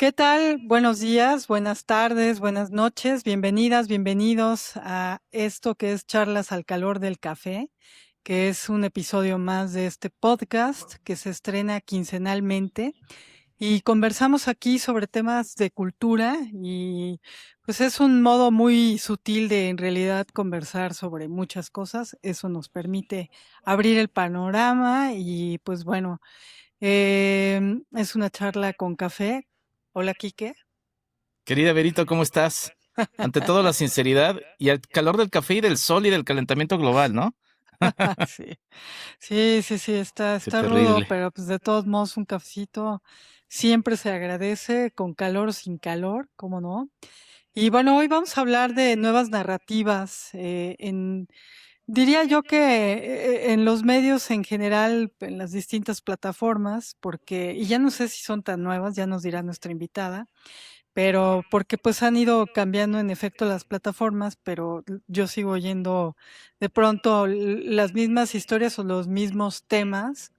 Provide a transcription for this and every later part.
¿Qué tal? Buenos días, buenas tardes, buenas noches, bienvenidas, bienvenidos a esto que es Charlas al calor del café, que es un episodio más de este podcast que se estrena quincenalmente y conversamos aquí sobre temas de cultura y pues es un modo muy sutil de en realidad conversar sobre muchas cosas. Eso nos permite abrir el panorama y pues bueno, es una charla con café. Hola, Quique. Querida Berito, ¿cómo estás? Ante todo, la sinceridad y el calor del café y del sol y del calentamiento global, ¿no? Sí, sí, está, Qué está rudo, terrible. pero pues de todos modos un cafecito siempre se agradece, con calor o sin calor, ¿cómo no? Y bueno, hoy vamos a hablar de nuevas narrativas diría yo que en los medios en general, en las distintas plataformas, porque, y ya no sé si son tan nuevas, ya nos dirá nuestra invitada, pero porque pues han ido cambiando en efecto las plataformas, pero yo sigo oyendo de pronto las mismas historias o los mismos temas.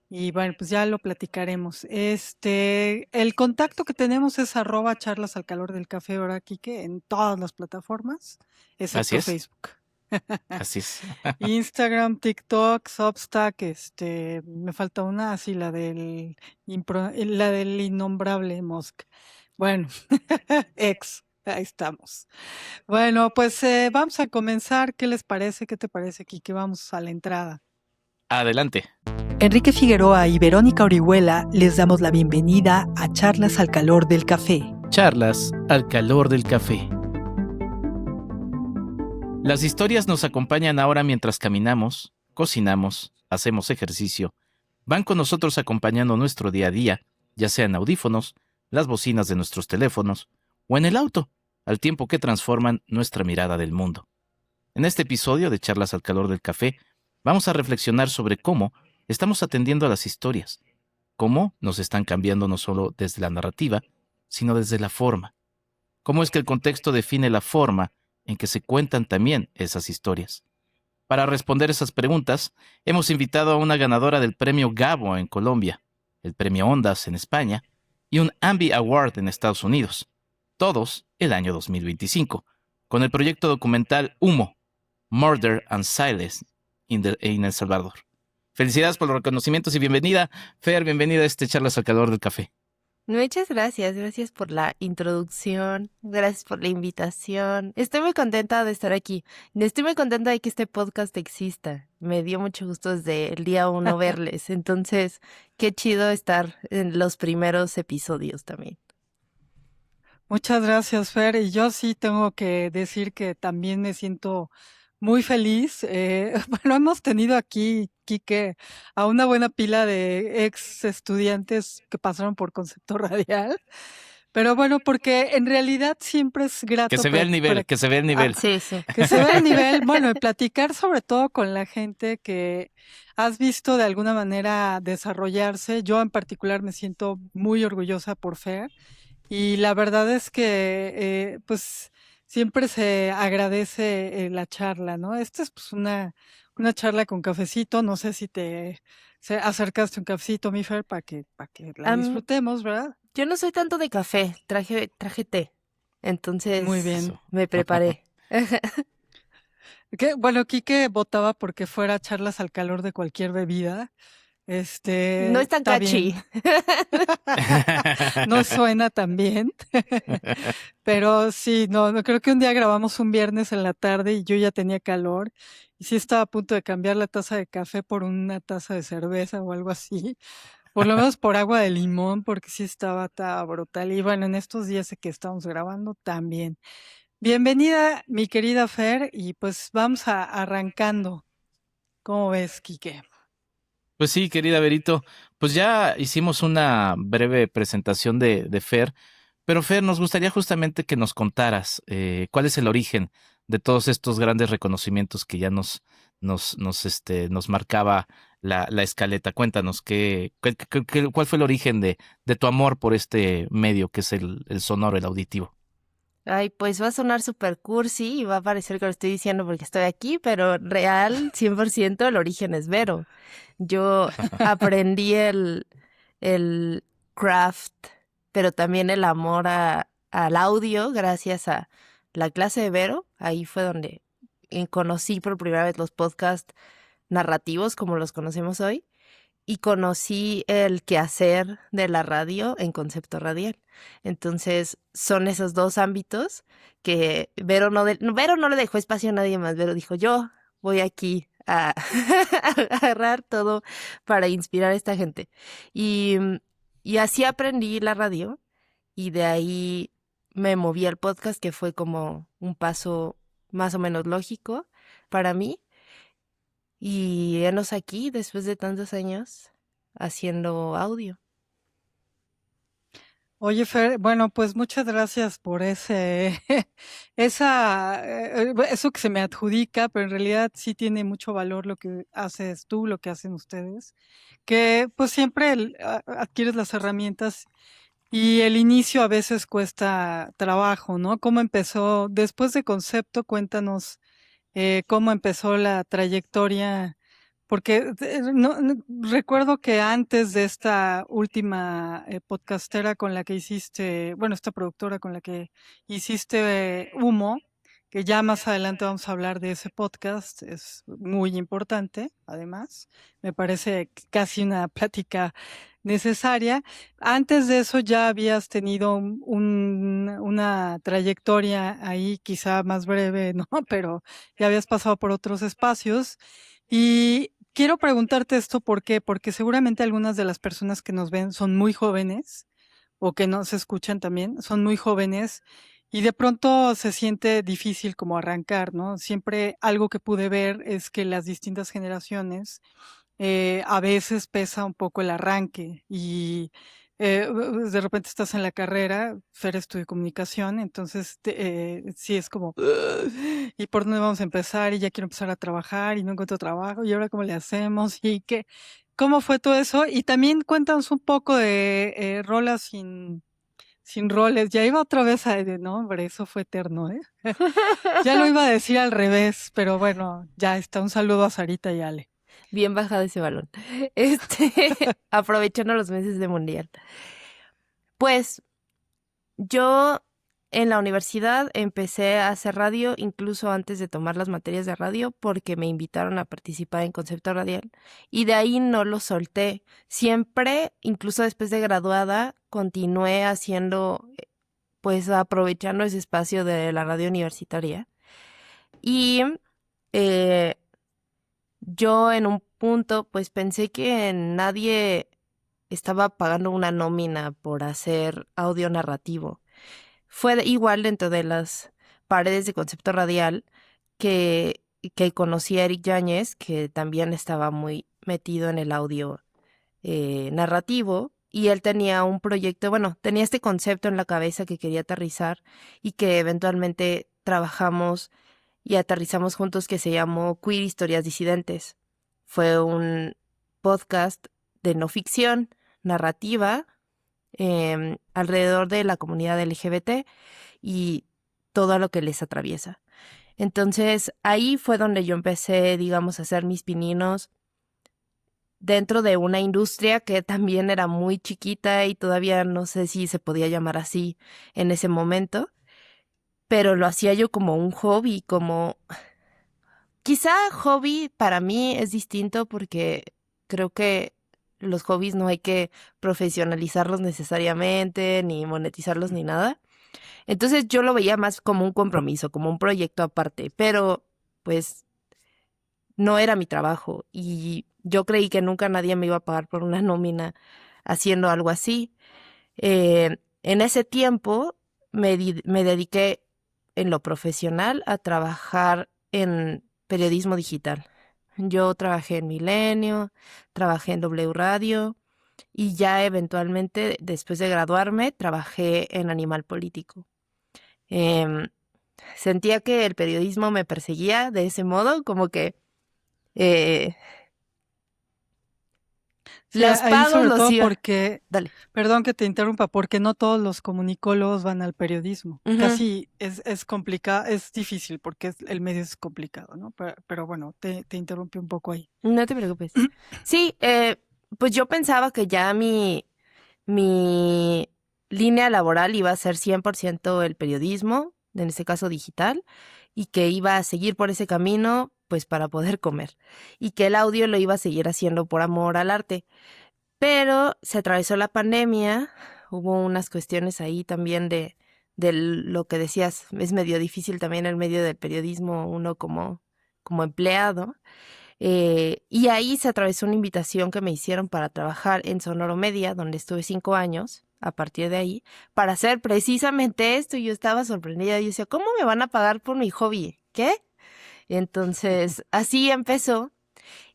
Y bueno, pues ya lo platicaremos. El contacto que tenemos es @charlas al calor del café, ahora Quique, en todas las plataformas, Así excepto es, Facebook. así es. Instagram, TikTok, Substack, me falta una, así la del innombrable Musk. Bueno, ex, ahí estamos. Bueno, pues vamos a comenzar. ¿Qué les parece? ¿Qué te parece, Kike? Vamos a la entrada. Adelante. Enrique Figueroa y Verónica Orihuela les damos la bienvenida a Charlas al calor del café. Charlas al calor del café. Las historias nos acompañan ahora mientras caminamos, cocinamos, hacemos ejercicio. Van con nosotros acompañando nuestro día a día, ya sea en audífonos, las bocinas de nuestros teléfonos o en el auto, al tiempo que transforman nuestra mirada del mundo. En este episodio de Charlas al calor del café, vamos a reflexionar sobre cómo estamos atendiendo a las historias, cómo nos están cambiando no solo desde la narrativa, sino desde la forma. Cómo es que el contexto define la forma en que se cuentan también esas historias. Para responder esas preguntas, hemos invitado a una ganadora del premio Gabo en Colombia, el premio Ondas en España y un Ambie Award en Estados Unidos, todos el año 2025, con el proyecto documental Humo, Murder and Silence en El Salvador. Felicidades por los reconocimientos y bienvenida, Fer, bienvenida a este Charlas al calor del café. Muchas gracias por la introducción, gracias por la invitación. Estoy muy contenta de estar aquí. Estoy muy contenta de que este podcast exista. Me dio mucho gusto desde el día uno verles. Entonces, qué chido estar en los primeros episodios también. Muchas gracias, Fer. Y yo sí tengo que decir que también me siento muy feliz. Bueno, hemos tenido aquí, Quique, a una buena pila de ex estudiantes que pasaron por concepto radial. Pero bueno, porque en realidad siempre es Que grato se vea el nivel, que se vea el nivel. Sí, sí. que se vea el nivel, bueno, y platicar sobre todo con la gente que has visto de alguna manera desarrollarse. Yo en particular me siento muy orgullosa por Fer. Y la verdad es que, pues, siempre se agradece la charla, ¿no? Esta es pues una charla con cafecito, no sé si acercaste un cafecito, mi Fer, para que la Am, disfrutemos, ¿verdad? yo no soy tanto de café, traje té. Muy Entonces, bien. Eso. me preparé. Bueno, Quique votaba porque fuera charlas al calor de cualquier bebida. No es tan Está bien. catchy. No suena tan bien. Pero sí, no, creo que un día grabamos un viernes en la tarde y yo ya tenía calor y sí estaba a punto de cambiar la taza de café por una taza de cerveza o algo así, por lo menos por agua de limón, porque sí estaba brutal. Y bueno, en estos días que estamos grabando también. Bienvenida, mi querida Fer, y pues vamos arrancando. ¿Cómo ves, Quique? Pues sí, querida Berito, pues ya hicimos una breve presentación de Fer, pero Fer, nos gustaría justamente que nos contaras cuál es el origen de todos estos grandes reconocimientos que ya nos marcaba la escaleta. Cuéntanos, ¿cuál fue el origen de tu amor por este medio que es el sonoro, el auditivo? Ay, pues va a sonar súper cursi y va a parecer que lo estoy diciendo porque estoy aquí, pero real, 100% el origen es Vero. Yo aprendí el craft pero también el amor al audio gracias a la clase de Vero. Ahí fue donde conocí por primera vez los podcasts narrativos como los conocemos hoy y conocí el quehacer de la radio en Concepto Radial. Entonces son esos dos ámbitos que Vero Vero no le dejó espacio a nadie más. Vero dijo, yo voy aquí a agarrar todo para inspirar a esta gente. Y, y así aprendí la radio y de ahí me moví al podcast, que fue como un paso más o menos lógico para mí. Y enos aquí después de tantos años haciendo audio. Oye, Fer, bueno, pues muchas gracias por eso que se me adjudica, pero en realidad sí tiene mucho valor lo que haces tú, lo que hacen ustedes, que pues siempre adquieres las herramientas y el inicio a veces cuesta trabajo, ¿no? ¿Cómo empezó? Después de Concepto, cuéntanos cómo empezó la trayectoria, porque recuerdo que antes de esta última podcastera con la que hiciste, bueno, esta productora con la que hiciste Humo, que ya más adelante vamos a hablar de ese podcast, es muy importante, además, me parece casi una plática necesaria. Antes de eso ya habías tenido una trayectoria ahí, quizá más breve, ¿no? Pero ya habías pasado por otros espacios. Y quiero preguntarte esto, ¿por qué? Porque seguramente algunas de las personas que nos ven son muy jóvenes o que nos escuchan también, son muy jóvenes y de pronto se siente difícil como arrancar, ¿no? Siempre algo que pude ver es que las distintas generaciones a veces pesa un poco el arranque y de repente estás en la carrera, Fer estudia comunicación, entonces sí es como, "Ugh, ¿y por dónde vamos a empezar? Y ya quiero empezar a trabajar y no encuentro trabajo, ¿y ahora cómo le hacemos? ¿Y qué? ¿Cómo fue todo eso? Y también cuéntanos un poco de rolas sin roles. Ya iba otra vez no, hombre, eso fue eterno, ¿eh? Ya lo iba a decir al revés, pero bueno, ya está. Un saludo a Sarita y Ale. Bien bajado ese balón. Aprovechando los meses de mundial. Pues yo en la universidad empecé a hacer radio incluso antes de tomar las materias de radio porque me invitaron a participar en Concepto Radial y de ahí no lo solté. Siempre, incluso después de graduada, continué haciendo, pues aprovechando ese espacio de la radio universitaria. Y eh, yo en un punto pues pensé que nadie estaba pagando una nómina por hacer audio narrativo. Fue igual dentro de las paredes de Concepto Radial que conocí a Eric Yáñez, que también estaba muy metido en el audio narrativo, y él tenía un proyecto, bueno, tenía este concepto en la cabeza que quería aterrizar y que eventualmente trabajamos y aterrizamos juntos, que se llamó Queer Historias Disidentes. Fue un podcast de no ficción, narrativa, alrededor de la comunidad LGBT y todo lo que les atraviesa. Entonces ahí fue donde yo empecé, digamos, a hacer mis pininos dentro de una industria que también era muy chiquita y todavía no sé si se podía llamar así en ese momento, pero lo hacía yo como un hobby, como quizá hobby para mí es distinto porque creo que los hobbies no hay que profesionalizarlos necesariamente, ni monetizarlos, ni nada. Entonces yo lo veía más como un compromiso, como un proyecto aparte, pero pues no era mi trabajo y yo creí que nunca nadie me iba a pagar por una nómina haciendo algo así. En ese tiempo me dediqué en lo profesional a trabajar en periodismo digital. Yo trabajé en Milenio, trabajé en W Radio y ya eventualmente, después de graduarme, trabajé en Animal Político. Em, Sentía que el periodismo me perseguía de ese modo, como que eh, Sí, los ahí pagos sobre los todo iba. porque, Dale. perdón que te interrumpa, porque no todos los comunicólogos van al periodismo. Ujú. Casi es complicado, es difícil porque el medio es complicado, ¿no? Pero bueno, te interrumpí un poco ahí. No te preocupes. Sí, pues yo pensaba que ya mi línea laboral iba a ser 100% el periodismo, en este caso digital, y que iba a seguir por ese camino, pues para poder comer, y que el audio lo iba a seguir haciendo por amor al arte. Pero se atravesó la pandemia, hubo unas cuestiones ahí también de lo que decías, es medio difícil también el medio del periodismo, uno como empleado. Y ahí se atravesó una invitación que me hicieron para trabajar en Sonoro Media, donde estuve 5 años, a partir de ahí, para hacer precisamente esto. Y yo estaba sorprendida. Yo decía, ¿cómo me van a pagar por mi hobby? ¿Qué? Entonces, así empezó.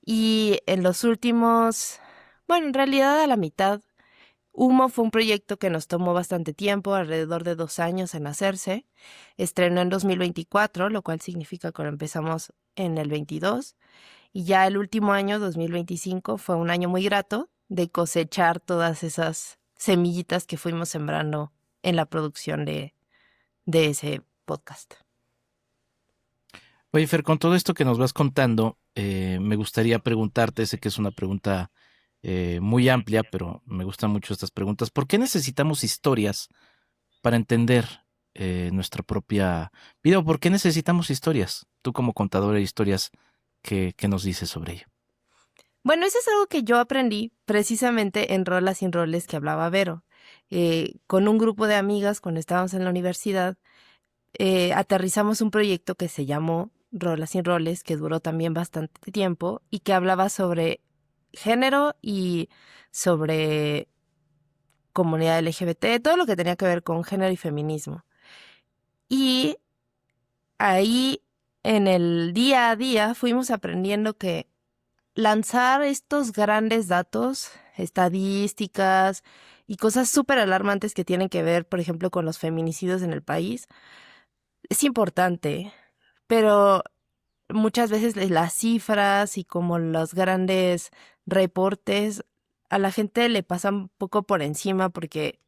Y en los últimos, bueno, en realidad a la mitad, Humo fue un proyecto que nos tomó bastante tiempo, alrededor de 2 años en hacerse. Estrenó en 2024, lo cual significa que lo empezamos en el 22. Y ya el último año, 2025, fue un año muy grato de cosechar todas esas semillitas que fuimos sembrando en la producción de ese podcast. Oye, Fer, con todo esto que nos vas contando, me gustaría preguntarte, sé que es una pregunta muy amplia, pero me gustan mucho estas preguntas. ¿Por qué necesitamos historias para entender nuestra propia vida? ¿O por qué necesitamos historias? Tú como contadora de historias, ¿qué nos dices sobre ello? Bueno, eso es algo que yo aprendí precisamente en Rolas sin Roles que hablaba Vero. Con un grupo de amigas, cuando estábamos en la universidad, aterrizamos un proyecto que se llamó Rolas sin Roles, que duró también bastante tiempo y que hablaba sobre género y sobre comunidad LGBT, todo lo que tenía que ver con género y feminismo. Y ahí, en el día a día, fuimos aprendiendo que lanzar estos grandes datos, estadísticas y cosas súper alarmantes que tienen que ver, por ejemplo, con los feminicidios en el país, es importante, pero muchas veces las cifras y como los grandes reportes a la gente le pasan un poco por encima porque,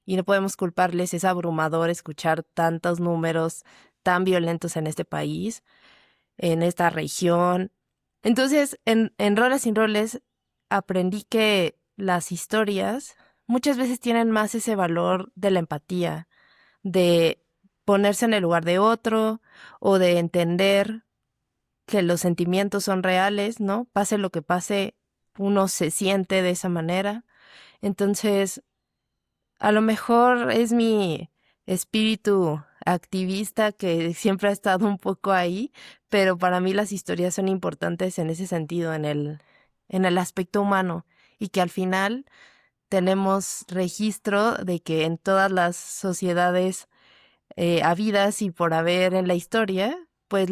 y no podemos culparles, es abrumador escuchar tantos números tan violentos en este país, en esta región. Entonces, en Roles sin Roles aprendí que las historias muchas veces tienen más ese valor de la empatía, de ponerse en el lugar de otro o de entender que los sentimientos son reales, ¿no? Pase lo que pase, uno se siente de esa manera. Entonces, a lo mejor es mi espíritu activista que siempre ha estado un poco ahí, pero para mí las historias son importantes en ese sentido, en el aspecto humano, y que al final tenemos registro de que en todas las sociedades habidas y por haber en la historia, pues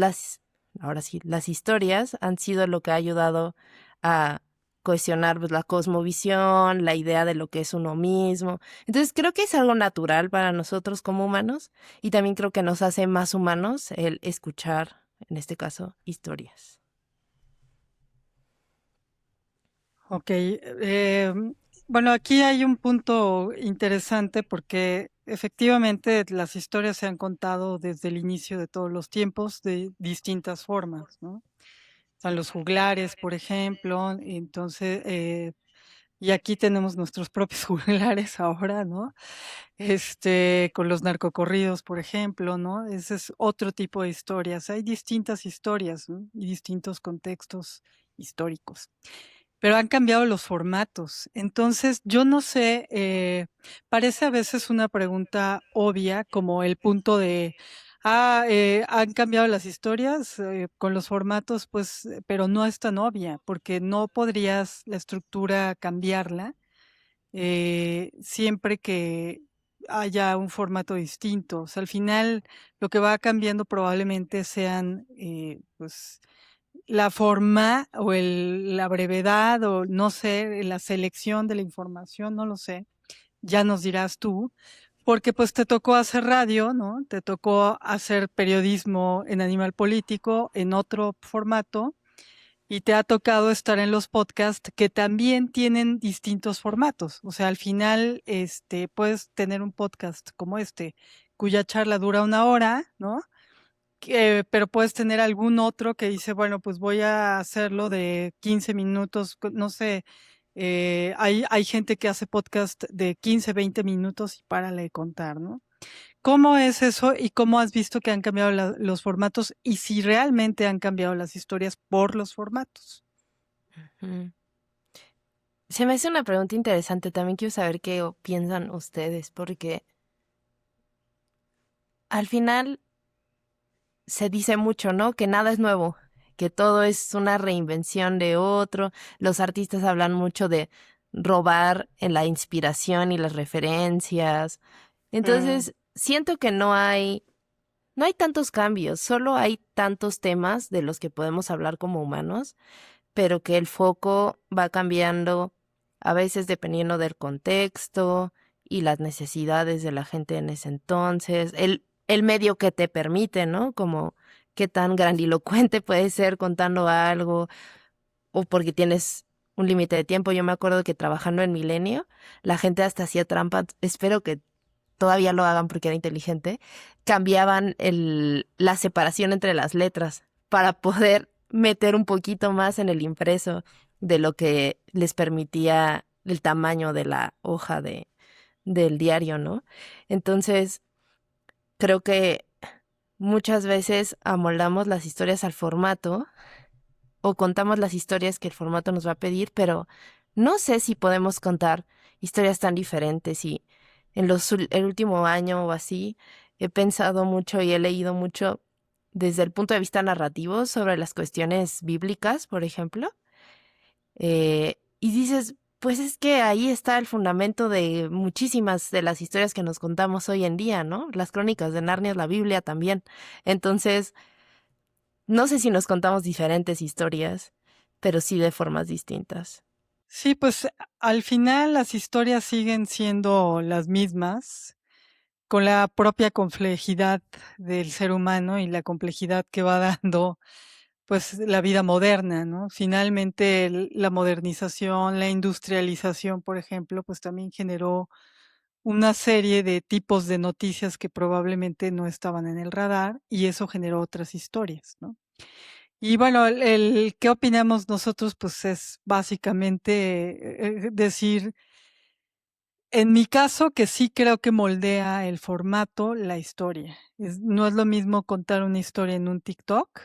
ahora sí, las historias han sido lo que ha ayudado a cohesionar pues, la cosmovisión, la idea de lo que es uno mismo. Entonces creo que es algo natural para nosotros como humanos y también creo que nos hace más humanos el escuchar, en este caso, historias. Ok, bueno, aquí hay un punto interesante porque efectivamente las historias se han contado desde el inicio de todos los tiempos de distintas formas, ¿no? Están los juglares, por ejemplo, entonces, y aquí tenemos nuestros propios juglares ahora, ¿no? Con los narcocorridos, por ejemplo, ¿no? Ese es otro tipo de historias. Hay distintas historias, ¿no? Y distintos contextos históricos, pero han cambiado los formatos. Entonces, yo no sé, parece a veces una pregunta obvia, como el punto de, han cambiado las historias con los formatos, pues, pero no es tan obvia, porque no podrías la estructura cambiarla siempre que haya un formato distinto. O sea, al final lo que va cambiando probablemente sean, pues, la forma o la brevedad o no sé, la selección de la información, no lo sé, ya nos dirás tú, porque pues te tocó hacer radio, ¿no? Te tocó hacer periodismo en Animal Político en otro formato y te ha tocado estar en los podcasts que también tienen distintos formatos. O sea, al final, puedes tener un podcast como cuya charla dura 1 hora, ¿no? Pero puedes tener algún otro que dice, bueno, pues voy a hacerlo de 15 minutos, no sé, Hay gente que hace podcast de 15, 20 minutos y párale de contar, ¿no? ¿Cómo es eso y cómo has visto que han cambiado los formatos y si realmente han cambiado las historias por los formatos? Mm. Se me hace una pregunta interesante. También quiero saber qué piensan ustedes, porque al final se dice mucho, ¿no? Que nada es nuevo, que todo es una reinvención de otro. Los artistas hablan mucho de robar en la inspiración y las referencias. Entonces, siento que no hay tantos cambios, solo hay tantos temas de los que podemos hablar como humanos, pero que el foco va cambiando a veces dependiendo del contexto y las necesidades de la gente en ese entonces, el medio que te permite, ¿no? Como qué tan grandilocuente puede ser contando algo o porque tienes un límite de tiempo. Yo me acuerdo que trabajando en Milenio, la gente hasta hacía trampa, espero que todavía lo hagan porque era inteligente, cambiaban la separación entre las letras para poder meter un poquito más en el impreso de lo que les permitía el tamaño de la hoja del diario, ¿no? Entonces, creo que muchas veces amoldamos las historias al formato o contamos las historias que el formato nos va a pedir, pero no sé si podemos contar historias tan diferentes y el último año o así he pensado mucho y he leído mucho desde el punto de vista narrativo sobre las cuestiones bíblicas, por ejemplo, y dices, pues es que ahí está el fundamento de muchísimas de las historias que nos contamos hoy en día, ¿no? Las crónicas de Narnia, la Biblia también. Entonces, no sé si nos contamos diferentes historias, pero sí de formas distintas. Sí, pues al final las historias siguen siendo las mismas, con la propia complejidad del ser humano y la complejidad que va dando pues la vida moderna, ¿no? Finalmente la modernización, la industrialización, por ejemplo, pues también generó una serie de tipos de noticias que probablemente no estaban en el radar y eso generó otras historias, ¿no? Y bueno, ¿qué opinamos nosotros? Pues es básicamente decir, en mi caso, que sí creo que moldea el formato, la historia. No es lo mismo contar una historia en un TikTok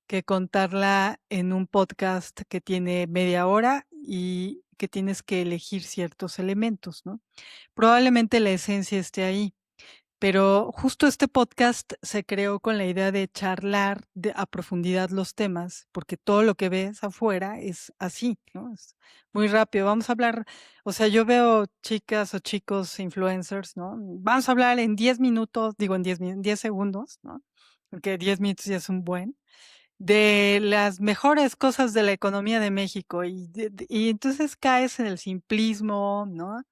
que contarla en un podcast que tiene media hora y que tienes que elegir ciertos elementos, ¿no? Probablemente la esencia esté ahí. Pero justo este podcast se creó con la idea de charlar a profundidad los temas, porque todo lo que ves afuera es así, ¿no? Es muy rápido. Vamos a hablar, o sea, yo veo chicas o chicos influencers, ¿no? Vamos a hablar en 10 minutos, digo en 10 segundos, ¿no? Porque 10 minutos ya es un buen, de las mejores cosas de la economía de México y entonces caes en el simplismo, ¿no?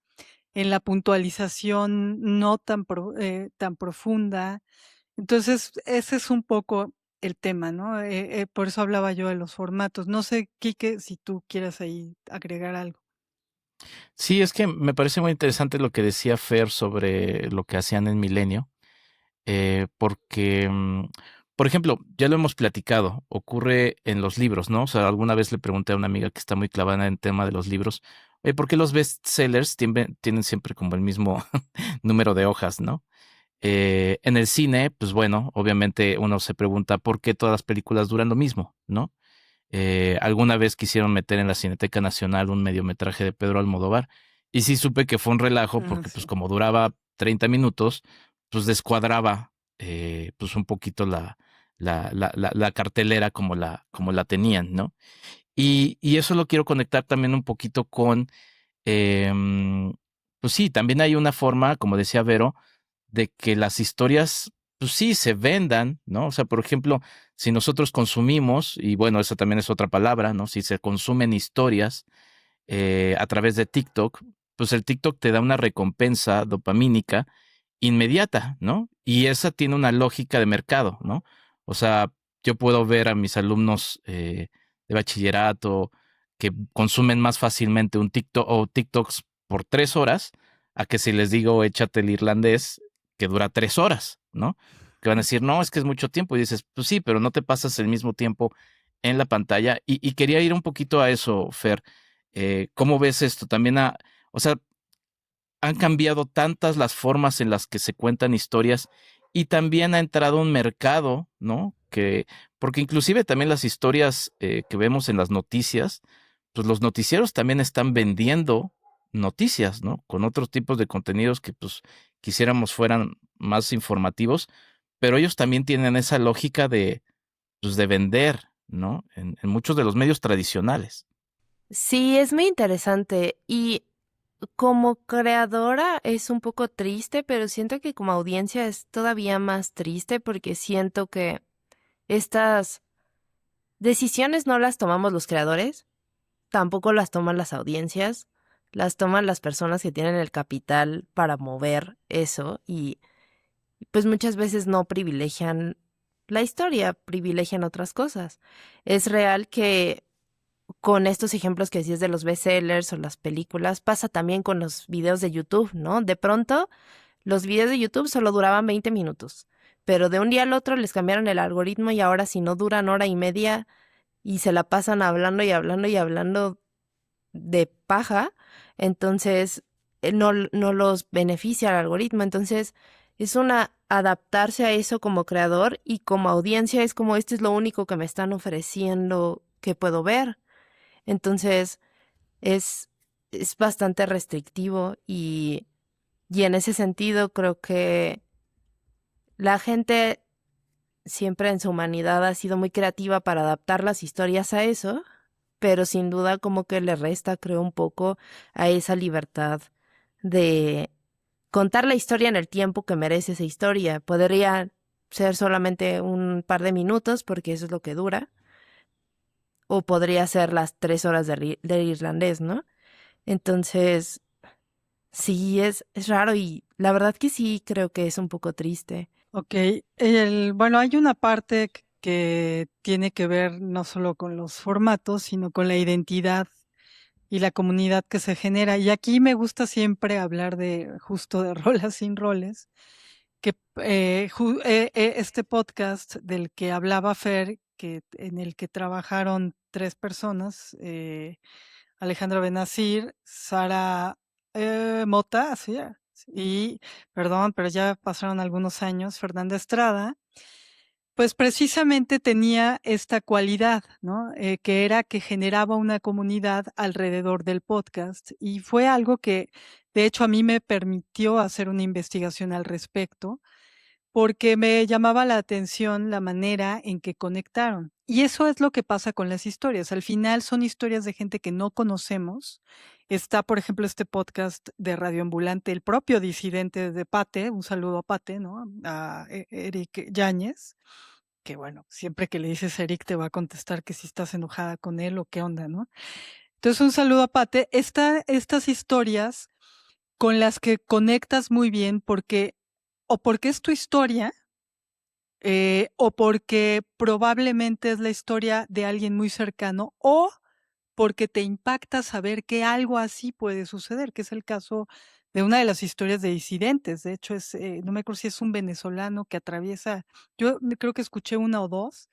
En la puntualización no tan profunda. Entonces, ese es un poco el tema, ¿no? Por eso hablaba yo de los formatos. No sé, Quique, si tú quieres ahí agregar algo. Sí, es que me parece muy interesante lo que decía Fer sobre lo que hacían en Milenio, porque, por ejemplo, ya lo hemos platicado, ocurre en los libros, ¿no? O sea, alguna vez le pregunté a una amiga que está muy clavada en el tema de los libros, oye, ¿por qué los bestsellers tienen siempre como el mismo número de hojas, ¿no? En el cine, pues bueno, obviamente uno se pregunta por qué todas las películas duran lo mismo, ¿no? Alguna vez quisieron meter en la Cineteca Nacional un mediometraje de Pedro Almodóvar y sí supe que fue un relajo porque pues Sí. como duraba 30 minutos, pues descuadraba pues un poquito la cartelera como la tenían, ¿no? Y eso lo quiero conectar también un poquito con, pues sí, también hay una forma, como decía Vero, de que las historias, pues sí, se vendan, ¿no? O sea, por ejemplo, si nosotros consumimos, y bueno, esa también es otra palabra, ¿no? Si se consumen historias a través de TikTok, pues el TikTok te da una recompensa dopamínica inmediata, ¿no? Y esa tiene una lógica de mercado, ¿no? O sea, yo puedo ver a mis alumnos de bachillerato que consumen más fácilmente un TikTok o TikToks por 3 horas a que si les digo échate el irlandés que dura 3 horas, ¿no? Que van a decir, no, es que es mucho tiempo. Y dices, pues sí, pero no te pasas el mismo tiempo en la pantalla. Y quería ir un poquito a eso, Fer. ¿Cómo ves esto? También, o sea, han cambiado tantas las formas en las que se cuentan historias y también ha entrado un mercado, ¿no? Porque inclusive también las historias que vemos en las noticias, pues los noticieros también están vendiendo noticias, ¿no? Con otros tipos de contenidos que pues quisiéramos fueran más informativos, pero ellos también tienen esa lógica pues, de vender, ¿no? En muchos de los medios tradicionales. Sí, es muy interesante y como creadora es un poco triste, pero siento que como audiencia es todavía más triste porque siento que estas decisiones no las tomamos los creadores, tampoco las toman las audiencias, las toman las personas que tienen el capital para mover eso y pues muchas veces no privilegian la historia, privilegian otras cosas. Es real que con estos ejemplos que decías de los bestsellers o las películas, pasa también con los videos de YouTube, ¿no? De pronto, los videos de YouTube solo duraban 20 minutos, pero de un día al otro les cambiaron el algoritmo y ahora si no duran hora y media y se la pasan hablando y hablando y hablando de paja, entonces no los beneficia el algoritmo. Entonces, es una adaptarse a eso como creador y como audiencia es como este es lo único que me están ofreciendo que puedo ver. Entonces, es, es bastante restrictivo y en ese sentido creo que la gente siempre en su humanidad ha sido muy creativa para adaptar las historias a eso, pero sin duda como que le resta, creo, un poco a esa libertad de contar la historia en el tiempo que merece esa historia. Podría ser solamente un par de minutos porque eso es lo que dura, o podría ser las 3 horas del irlandés, ¿no? Entonces, sí, es raro y la verdad que sí creo que es un poco triste. Ok, bueno, hay una parte que tiene que ver no solo con los formatos, sino con la identidad y la comunidad que se genera. Y aquí me gusta siempre hablar de justo de rolas sin roles, que este podcast del que hablaba Fer, en el que trabajaron tres personas, Alejandra Benazir, Sara Mota, así, y, perdón, pero ya pasaron algunos años, Fernanda Estrada, pues precisamente tenía esta cualidad, ¿no? Que era que generaba una comunidad alrededor del podcast y fue algo que, de hecho, a mí me permitió hacer una investigación al respecto porque me llamaba la atención la manera en que conectaron. Y eso es lo que pasa con las historias. Al final son historias de gente que no conocemos. Está, por ejemplo, este podcast de Radio Ambulante, el propio disidente de Pate, un saludo a Pate, ¿no? A Eric Yáñez, que bueno, siempre que le dices a Eric te va a contestar que si estás enojada con él o qué onda, ¿no? Entonces, un saludo a Pate. Estas historias con las que conectas muy bien porque es tu historia, o porque probablemente es la historia de alguien muy cercano, o porque te impacta saber que algo así puede suceder, que es el caso de una de las historias de disidentes. De hecho, no me acuerdo si es un venezolano que atraviesa, yo creo que escuché una o dos,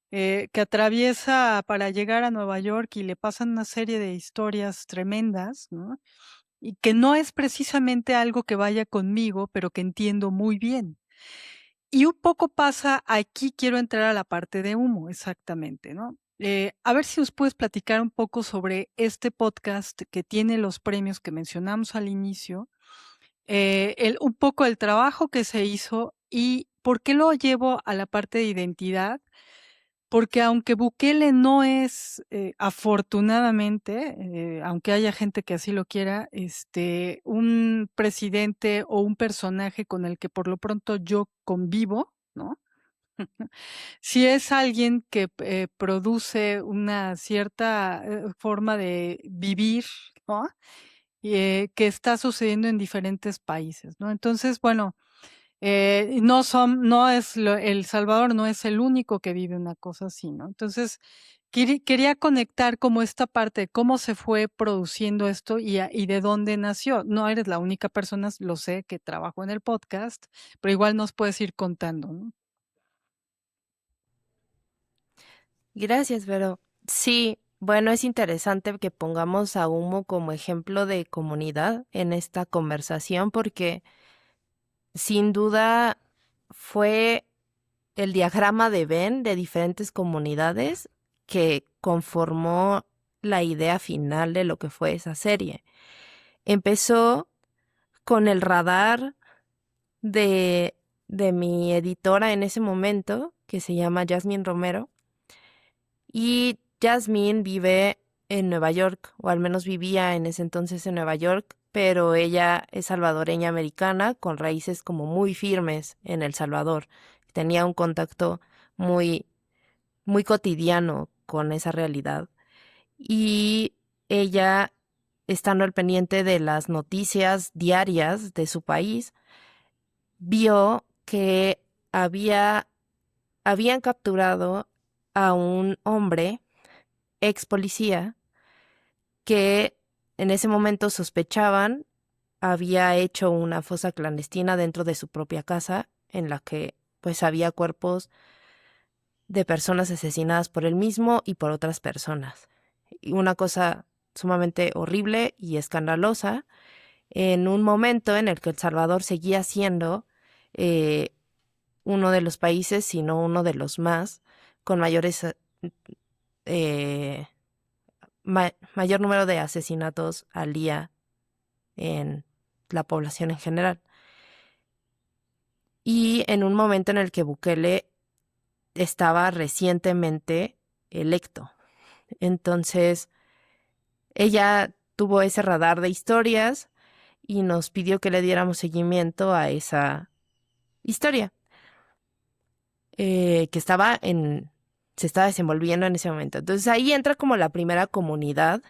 que atraviesa para llegar a Nueva York y le pasan una serie de historias tremendas, ¿no? Y que no es precisamente algo que vaya conmigo, pero que entiendo muy bien. Y un poco pasa aquí, quiero entrar a la parte de humo, exactamente, ¿no? A ver si nos puedes platicar un poco sobre este podcast que tiene los premios que mencionamos al inicio, un poco el trabajo que se hizo y por qué lo llevo a la parte de identidad, porque aunque Bukele no es, afortunadamente, aunque haya gente que así lo quiera, un presidente o un personaje con el que por lo pronto yo convivo, ¿no? Si es alguien que, produce una cierta, forma de vivir, ¿no? Que está sucediendo en diferentes países, ¿no? Entonces, bueno, no es El Salvador no es el único que vive una cosa así, ¿no? Entonces, quería conectar como esta parte de cómo se fue produciendo esto y de dónde nació. No eres la única persona, lo sé, que trabajó en el podcast, pero igual nos puedes ir contando, ¿no? Gracias, pero sí. bueno, es interesante que pongamos a Humo como ejemplo de comunidad en esta conversación porque sin duda fue el diagrama de Venn de diferentes comunidades que conformó la idea final de lo que fue esa serie. Empezó con el radar de, de mi editora en ese momento, que se llama Jasmine Romero, y Jasmine vive en Nueva York, o al menos vivía en ese entonces en Nueva York, pero ella es salvadoreña americana con raíces como muy firmes en El Salvador. Tenía un contacto muy, muy cotidiano con esa realidad. Y ella, estando al pendiente de las noticias diarias de su país, vio que habían capturado a un hombre, ex policía, que en ese momento sospechaban había hecho una fosa clandestina dentro de su propia casa, en la que pues había cuerpos de personas asesinadas por él mismo y por otras personas. Y una cosa sumamente horrible y escandalosa en un momento en el que El Salvador seguía siendo eh, uno de los países, si no uno de los más, con eh, mayor número de asesinatos al día en la población en general. Y en un momento en el que Bukele estaba recientemente electo. Entonces, ella tuvo ese radar de historias y nos pidió que le diéramos seguimiento a esa historia que se estaba desenvolviendo en ese momento. Entonces ahí entra como la primera comunidad,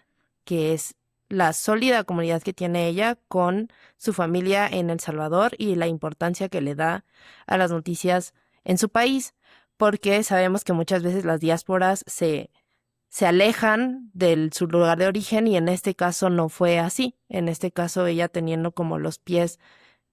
que es la sólida comunidad que tiene ella con su familia en El Salvador y la importancia que le da a las noticias en su país, porque sabemos que muchas veces las diásporas se alejan de su lugar de origen y en este caso no fue así. En este caso ella teniendo como los pies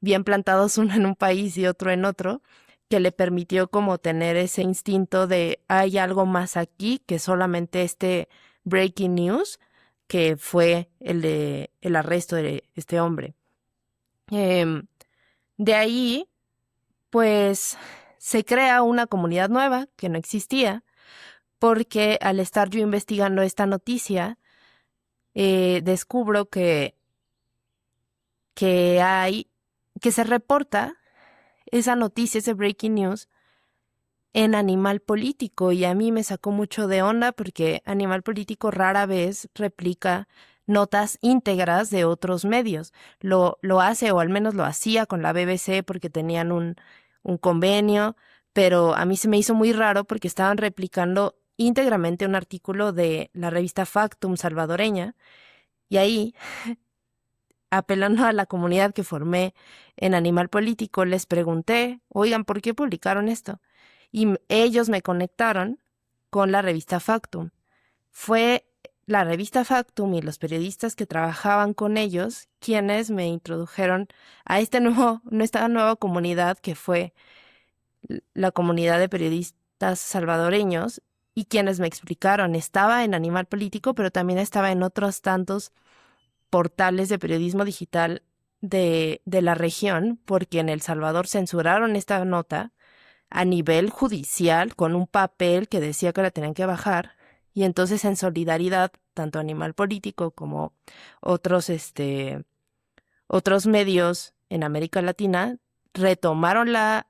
bien plantados uno en un país y otro en otro, que le permitió como tener ese instinto de hay algo más aquí que solamente este breaking news, que fue el de el arresto de este hombre. Em, de ahí, pues, se crea una comunidad nueva que no existía, porque al estar yo investigando esta noticia, descubro que que se reporta esa noticia, ese breaking news, en Animal Político, y a mí me sacó mucho de onda porque Animal Político rara vez replica notas íntegras de otros medios. Lo hace, o al menos lo hacía con la BBC porque tenían un convenio, pero a mí se me hizo muy raro porque estaban replicando íntegramente un artículo de la revista Factum salvadoreña, y ahí, apelando a la comunidad que formé en Animal Político, les pregunté, oigan, ¿por qué publicaron esto? Y ellos me conectaron con la revista Factum. Fue la revista Factum y los periodistas que trabajaban con ellos quienes me introdujeron a esta nueva comunidad que fue la comunidad de periodistas salvadoreños, y quienes me explicaron, estaba en Animal Político, pero también estaba en otros tantos portales de periodismo digital de la región, porque en El Salvador censuraron esta nota a nivel judicial con un papel que decía que la tenían que bajar, y entonces en solidaridad tanto Animal Político como otros otros medios en América Latina retomaron la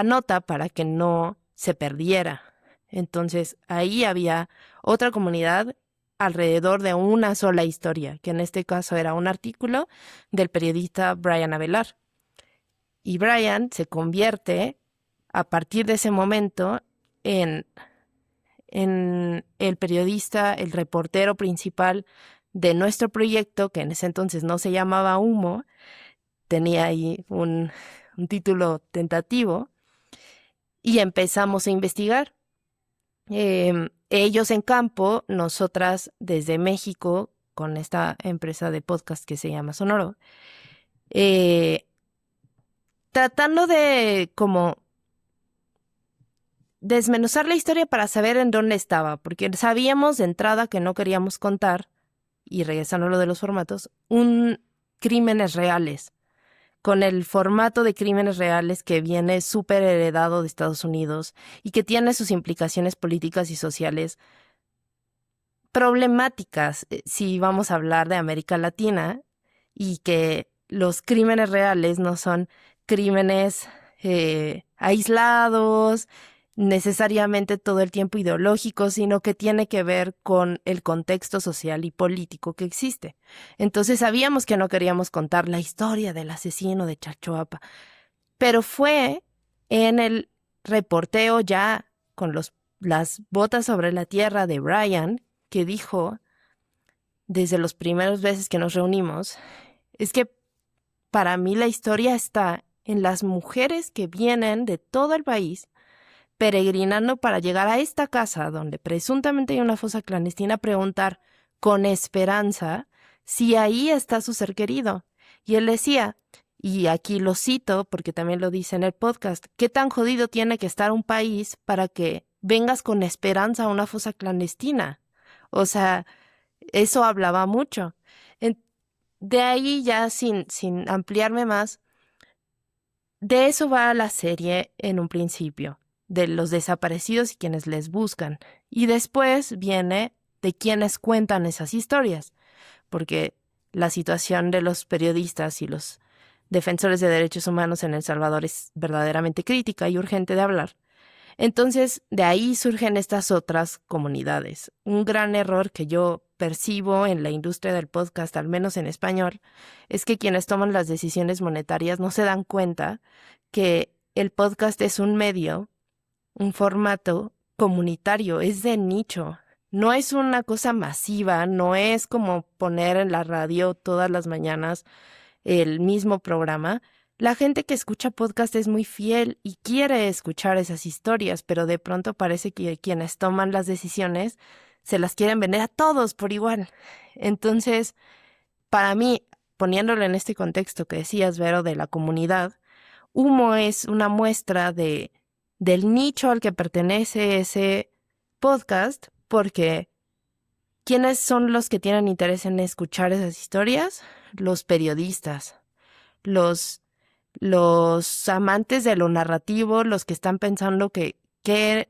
nota para que no se perdiera. Entonces ahí había otra comunidad alrededor de una sola historia, que en este caso era un artículo del periodista Brian Avelar. Y Brian se convierte a partir de ese momento en el periodista, el reportero principal de nuestro proyecto, que en ese entonces no se llamaba Humo, tenía ahí un título tentativo, y empezamos a investigar. Ellos en campo, nosotras desde México, con esta empresa de podcast que se llama Sonoro, tratando de como desmenuzar la historia para saber en dónde estaba, porque sabíamos de entrada que no queríamos contar, y regresando a lo de los formatos, crímenes reales, con el formato de crímenes reales que viene súper heredado de Estados Unidos y que tiene sus implicaciones políticas y sociales problemáticas, si vamos a hablar de América Latina, y que los crímenes reales no son crímenes aislados, necesariamente todo el tiempo ideológicos, sino que tiene que ver con el contexto social y político que existe. Entonces sabíamos que no queríamos contar la historia del asesino de Chalchuapa, pero fue en el reporteo ya con las botas sobre la tierra de Brian que dijo, desde los primeros veces que nos reunimos, es que para mí la historia está en las mujeres que vienen de todo el país peregrinando para llegar a esta casa donde presuntamente hay una fosa clandestina, a preguntar con esperanza si ahí está su ser querido. Y él decía, y aquí lo cito porque también lo dice en el podcast, ¿qué tan jodido tiene que estar un país para que vengas con esperanza a una fosa clandestina? O sea, eso hablaba mucho. De ahí ya sin ampliarme más, de eso va la serie en un principio, de los desaparecidos y quienes les buscan. Y después viene de quienes cuentan esas historias, porque la situación de los periodistas y los defensores de derechos humanos en El Salvador es verdaderamente crítica y urgente de hablar. Entonces, de ahí surgen estas otras comunidades. Un gran error que yo percibo en la industria del podcast, al menos en español, es que quienes toman las decisiones monetarias no se dan cuenta que el podcast es un medio, un formato comunitario, es de nicho. No es una cosa masiva, no es como poner en la radio todas las mañanas el mismo programa. La gente que escucha podcast es muy fiel y quiere escuchar esas historias, pero de pronto parece que quienes toman las decisiones se las quieren vender a todos por igual. Entonces, para mí, poniéndolo en este contexto que decías, Vero, de la comunidad, Humo es una muestra del nicho al que pertenece ese podcast, porque ¿quiénes son los que tienen interés en escuchar esas historias? Los periodistas, los amantes de lo narrativo, los que están pensando que qué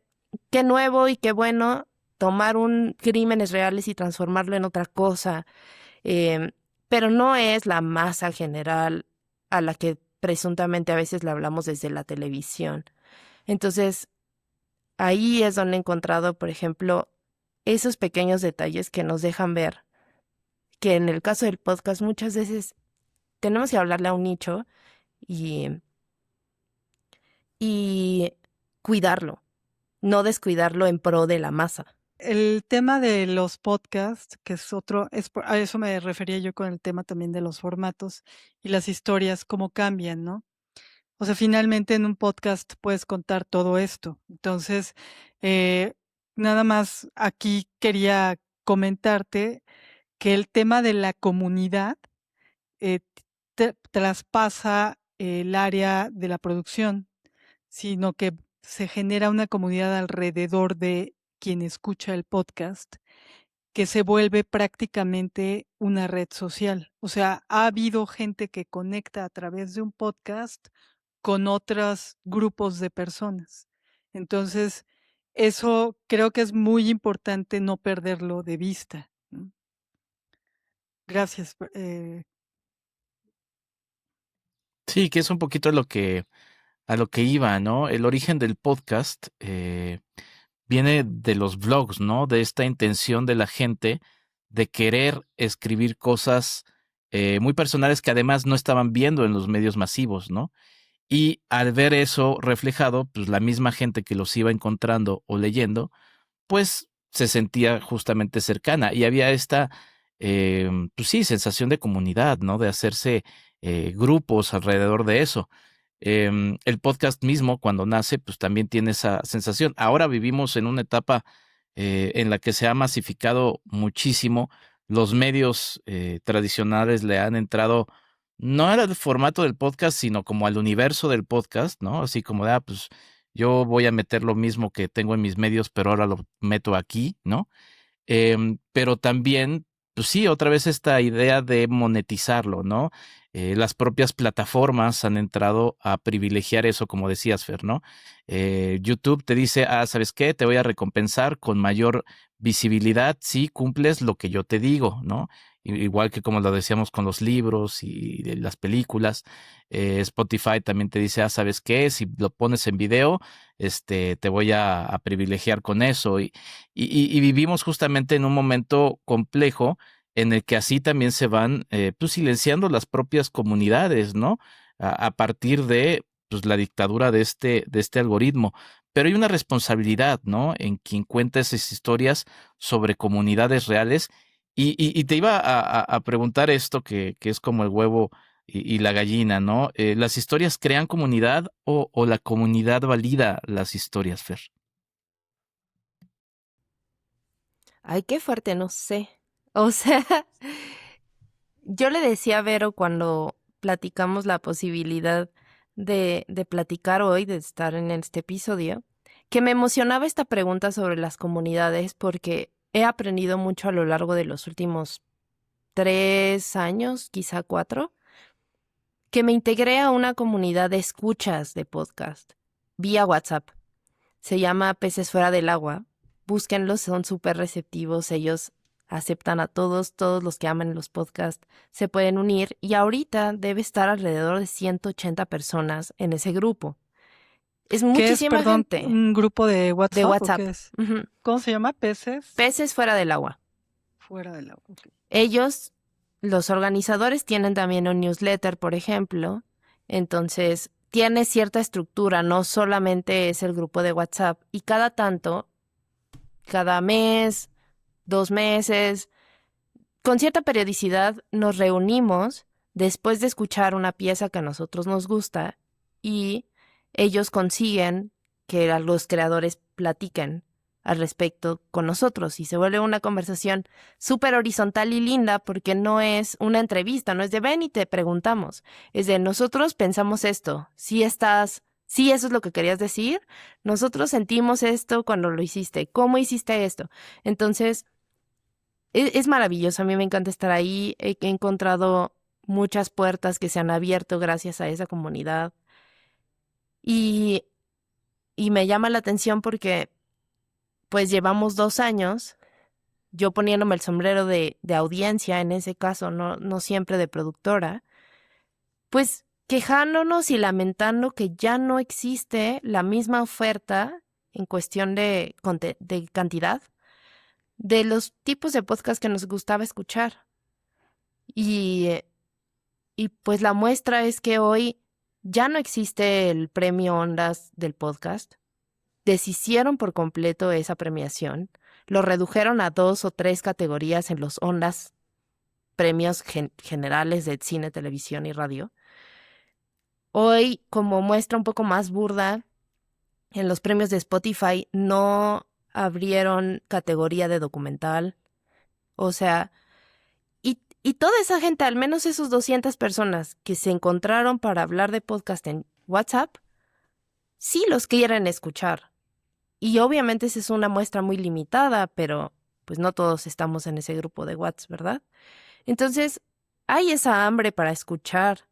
nuevo y qué bueno tomar un crímenes reales y transformarlo en otra cosa, pero no es la masa general a la que presuntamente a veces le hablamos desde la televisión. Entonces, ahí es donde he encontrado, por ejemplo, esos pequeños detalles que nos dejan ver que en el caso del podcast muchas veces tenemos que hablarle a un nicho y cuidarlo, no descuidarlo en pro de la masa. El tema de los podcasts, que es otro, a eso me refería yo con el tema también de los formatos y las historias, cómo cambian, ¿no? O sea, finalmente en un podcast puedes contar todo esto. Entonces, nada más aquí quería comentarte que el tema de la comunidad eh, traspasa el área de la producción, sino que se genera una comunidad alrededor de quien escucha el podcast que se vuelve prácticamente una red social. O sea, ha habido gente que conecta a través de un podcast con otros grupos de personas. Entonces, eso creo que es muy importante no perderlo de vista, ¿no? Gracias. Sí, que es un poquito a lo que iba, ¿no? El origen del podcast viene de los blogs, ¿no? De esta intención de la gente de querer escribir cosas muy personales que además no estaban viendo en los medios masivos, ¿no? Y al ver eso reflejado, pues la misma gente que los iba encontrando o leyendo, pues se sentía justamente cercana y había esta, pues sí, sensación de comunidad, ¿no? De hacerse grupos alrededor de eso. El podcast mismo, cuando nace, pues también tiene esa sensación. Ahora vivimos en una etapa en la que se ha masificado muchísimo. Los medios tradicionales le han entrado no al formato del podcast, sino como al universo del podcast, ¿no? Así como de, pues yo voy a meter lo mismo que tengo en mis medios, pero ahora lo meto aquí, ¿no? Pero también, pues sí, otra vez esta idea de monetizarlo, ¿no? Las propias plataformas han entrado a privilegiar eso, como decías, Fer, ¿no? YouTube te dice, ¿sabes qué? Te voy a recompensar con mayor visibilidad si cumples lo que yo te digo, ¿no? Igual que como lo decíamos con los libros y de las películas, Spotify también te dice, ¿sabes qué? Si lo pones en video, te voy a privilegiar con eso. Y vivimos justamente en un momento complejo en el que así también se van pues silenciando las propias comunidades, ¿no? A partir de pues, la dictadura de este algoritmo. Pero hay una responsabilidad, ¿no? En quien cuenta esas historias sobre comunidades reales. Y te iba a preguntar esto, que es como el huevo y la gallina, ¿no? ¿Las historias crean comunidad o la comunidad valida las historias, Fer? Ay, qué fuerte, no sé. O sea, yo le decía a Vero cuando platicamos la posibilidad de platicar hoy, de estar en este episodio, que me emocionaba esta pregunta sobre las comunidades porque he aprendido mucho a lo largo de los últimos 3 años, quizá 4, que me integré a una comunidad de escuchas de podcast vía WhatsApp. Se llama Peces Fuera del Agua. Búsquenlos, son súper receptivos. Ellos aceptan a todos los que aman los podcasts se pueden unir y ahorita debe estar alrededor de 180 personas en ese grupo. Es ¿Qué es, muchísima perdón, gente un grupo de de WhatsApp o WhatsApp. qué es? Ujú. ¿Cómo se llama? ¿Peces? Peces Fuera del Agua. Fuera del agua. Ok. Ellos, los organizadores, tienen también un newsletter, por ejemplo. Entonces, tiene cierta estructura, no solamente es el grupo de WhatsApp. Y cada tanto, cada mes, 2 meses, con cierta periodicidad nos reunimos después de escuchar una pieza que a nosotros nos gusta y ellos consiguen que los creadores platiquen al respecto con nosotros y se vuelve una conversación súper horizontal y linda porque no es una entrevista, no es de ven y te preguntamos, es de nosotros pensamos esto, si estás, si eso es lo que querías decir, nosotros sentimos esto cuando lo hiciste, ¿cómo hiciste esto? Entonces, es maravilloso, a mí me encanta estar ahí, he encontrado muchas puertas que se han abierto gracias a esa comunidad y, y me llama la atención porque pues llevamos 2 años, yo poniéndome el sombrero de audiencia en ese caso, no siempre de productora, pues quejándonos y lamentando que ya no existe la misma oferta en cuestión de cantidad de los tipos de podcast que nos gustaba escuchar. Y Y pues la muestra es que hoy ya no existe el premio Ondas del podcast. Deshicieron por completo esa premiación. Lo redujeron a 2 o 3 categorías en los Ondas, premios generales de cine, televisión y radio. Hoy, como muestra un poco más burda, en los premios de Spotify no abrieron categoría de documental. O sea, y toda esa gente, al menos esos 200 personas que se encontraron para hablar de podcast en WhatsApp, sí los quieren escuchar. Y obviamente esa es una muestra muy limitada, pero pues no todos estamos en ese grupo de WhatsApp, ¿verdad? Entonces, hay esa hambre para escuchar.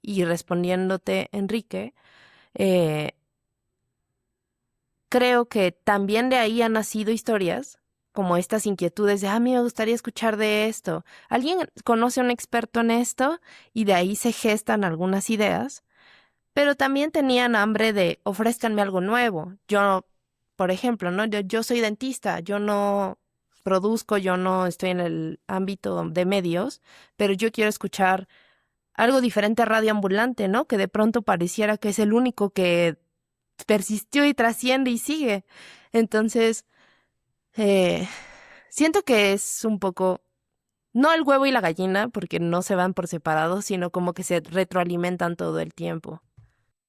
Y respondiéndote, Enrique, eh, creo que también de ahí han nacido historias como estas inquietudes de, me gustaría escuchar de esto. ¿Alguien conoce a un experto en esto? Y de ahí se gestan algunas ideas, pero también tenían hambre de, ofrézcanme algo nuevo. Yo, por ejemplo, ¿no? Yo soy dentista, yo no produzco, yo no estoy en el ámbito de medios, pero yo quiero escuchar algo diferente a Radio Ambulante, ¿no? Que de pronto pareciera que es el único que persistió y trasciende y sigue. Entonces, siento que es un poco, no el huevo y la gallina, porque no se van por separado, sino como que se retroalimentan todo el tiempo.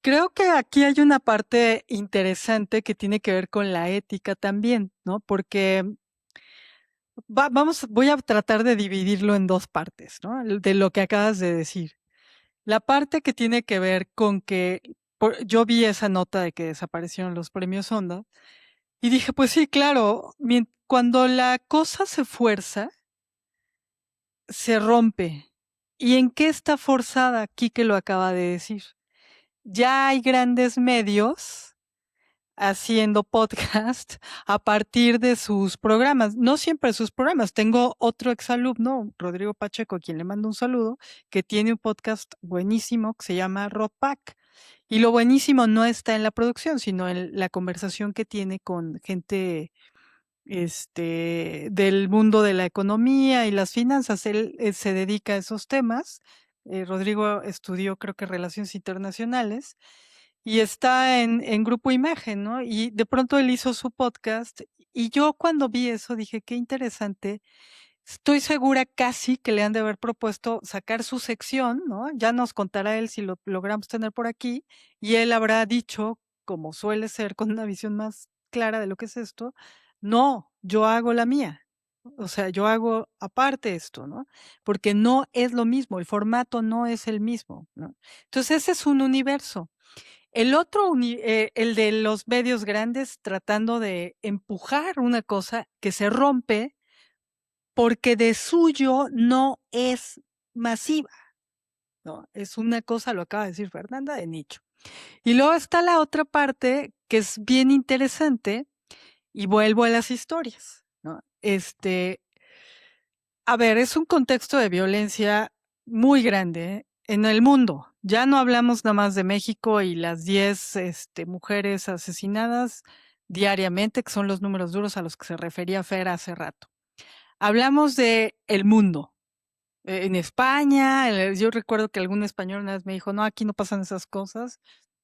Creo que aquí hay una parte interesante que tiene que ver con la ética también, ¿no? Porque voy a tratar de dividirlo en dos partes, ¿no? De lo que acabas de decir. La parte que tiene que ver con que Yo vi esa nota de que desaparecieron los premios Onda y dije, pues sí, claro, cuando la cosa se fuerza, se rompe. ¿Y en qué está forzada? Aquí que lo acaba de decir. Ya hay grandes medios haciendo podcast a partir de sus programas, no siempre sus programas. Tengo otro exalumno, Rodrigo Pacheco, a quien le mando un saludo, que tiene un podcast buenísimo que se llama Ropac. Y lo buenísimo no está en la producción, sino en la conversación que tiene con gente del mundo de la economía y las finanzas. Él se dedica a esos temas. Rodrigo estudió, creo que, Relaciones Internacionales y está en Grupo Imagen, ¿no? Y de pronto él hizo su podcast y yo cuando vi eso dije, qué interesante. Estoy segura casi que le han de haber propuesto sacar su sección, ¿no? Ya nos contará él si lo logramos tener por aquí y él habrá dicho, como suele ser, con una visión más clara de lo que es esto, no, yo hago la mía. O sea, yo hago aparte esto, ¿no? Porque no es lo mismo, el formato no es el mismo, ¿no? Entonces ese es un universo. El otro, el de los medios grandes tratando de empujar una cosa que se rompe porque de suyo no es masiva, ¿no? Es una cosa, lo acaba de decir Fernanda, de nicho. Y luego está la otra parte que es bien interesante y vuelvo a las historias, ¿no? A ver, es un contexto de violencia muy grande, ¿eh? En el mundo. Ya no hablamos nada más de México y las 10 mujeres asesinadas diariamente, que son los números duros a los que se refería Fer hace rato. Hablamos de el mundo. En España, yo recuerdo que algún español una vez me dijo, no, aquí no pasan esas cosas.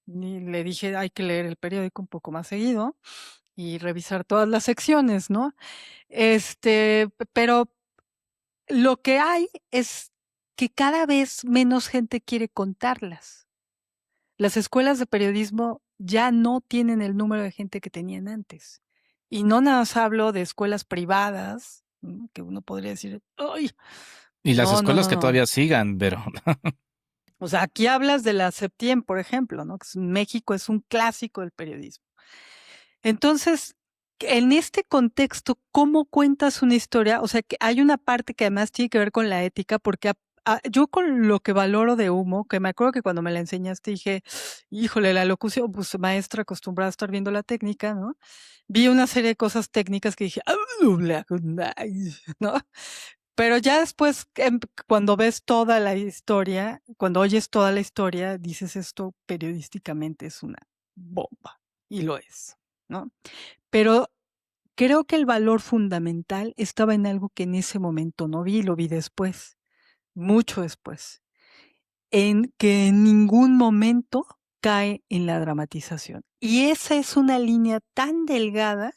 Y le dije, hay que leer el periódico un poco más seguido y revisar todas las secciones, ¿no? Pero lo que hay es que cada vez menos gente quiere contarlas. Las escuelas de periodismo ya no tienen el número de gente que tenían antes. Y no nada más hablo de escuelas privadas, ¿no? Que uno podría decir, ¡ay! Y las No, no, escuelas no, que no. todavía sigan, pero O sea, aquí hablas de la Septiem, por ejemplo, ¿no? Que México es un clásico del periodismo. Entonces, en este contexto, ¿cómo cuentas una historia? O sea, que hay una parte que además tiene que ver con la ética, porque yo con lo que valoro de Humo, que me acuerdo que cuando me la enseñaste dije, híjole, la locución, pues maestra acostumbrada a estar viendo la técnica, ¿no? Vi una serie de cosas técnicas que dije, ¿no? Pero ya después, cuando ves toda la historia, cuando oyes toda la historia, dices esto periodísticamente es una bomba, y lo es, ¿no? Pero creo que el valor fundamental estaba en algo que en ese momento no vi, lo vi después, mucho después, en que en ningún momento cae en la dramatización. Y esa es una línea tan delgada.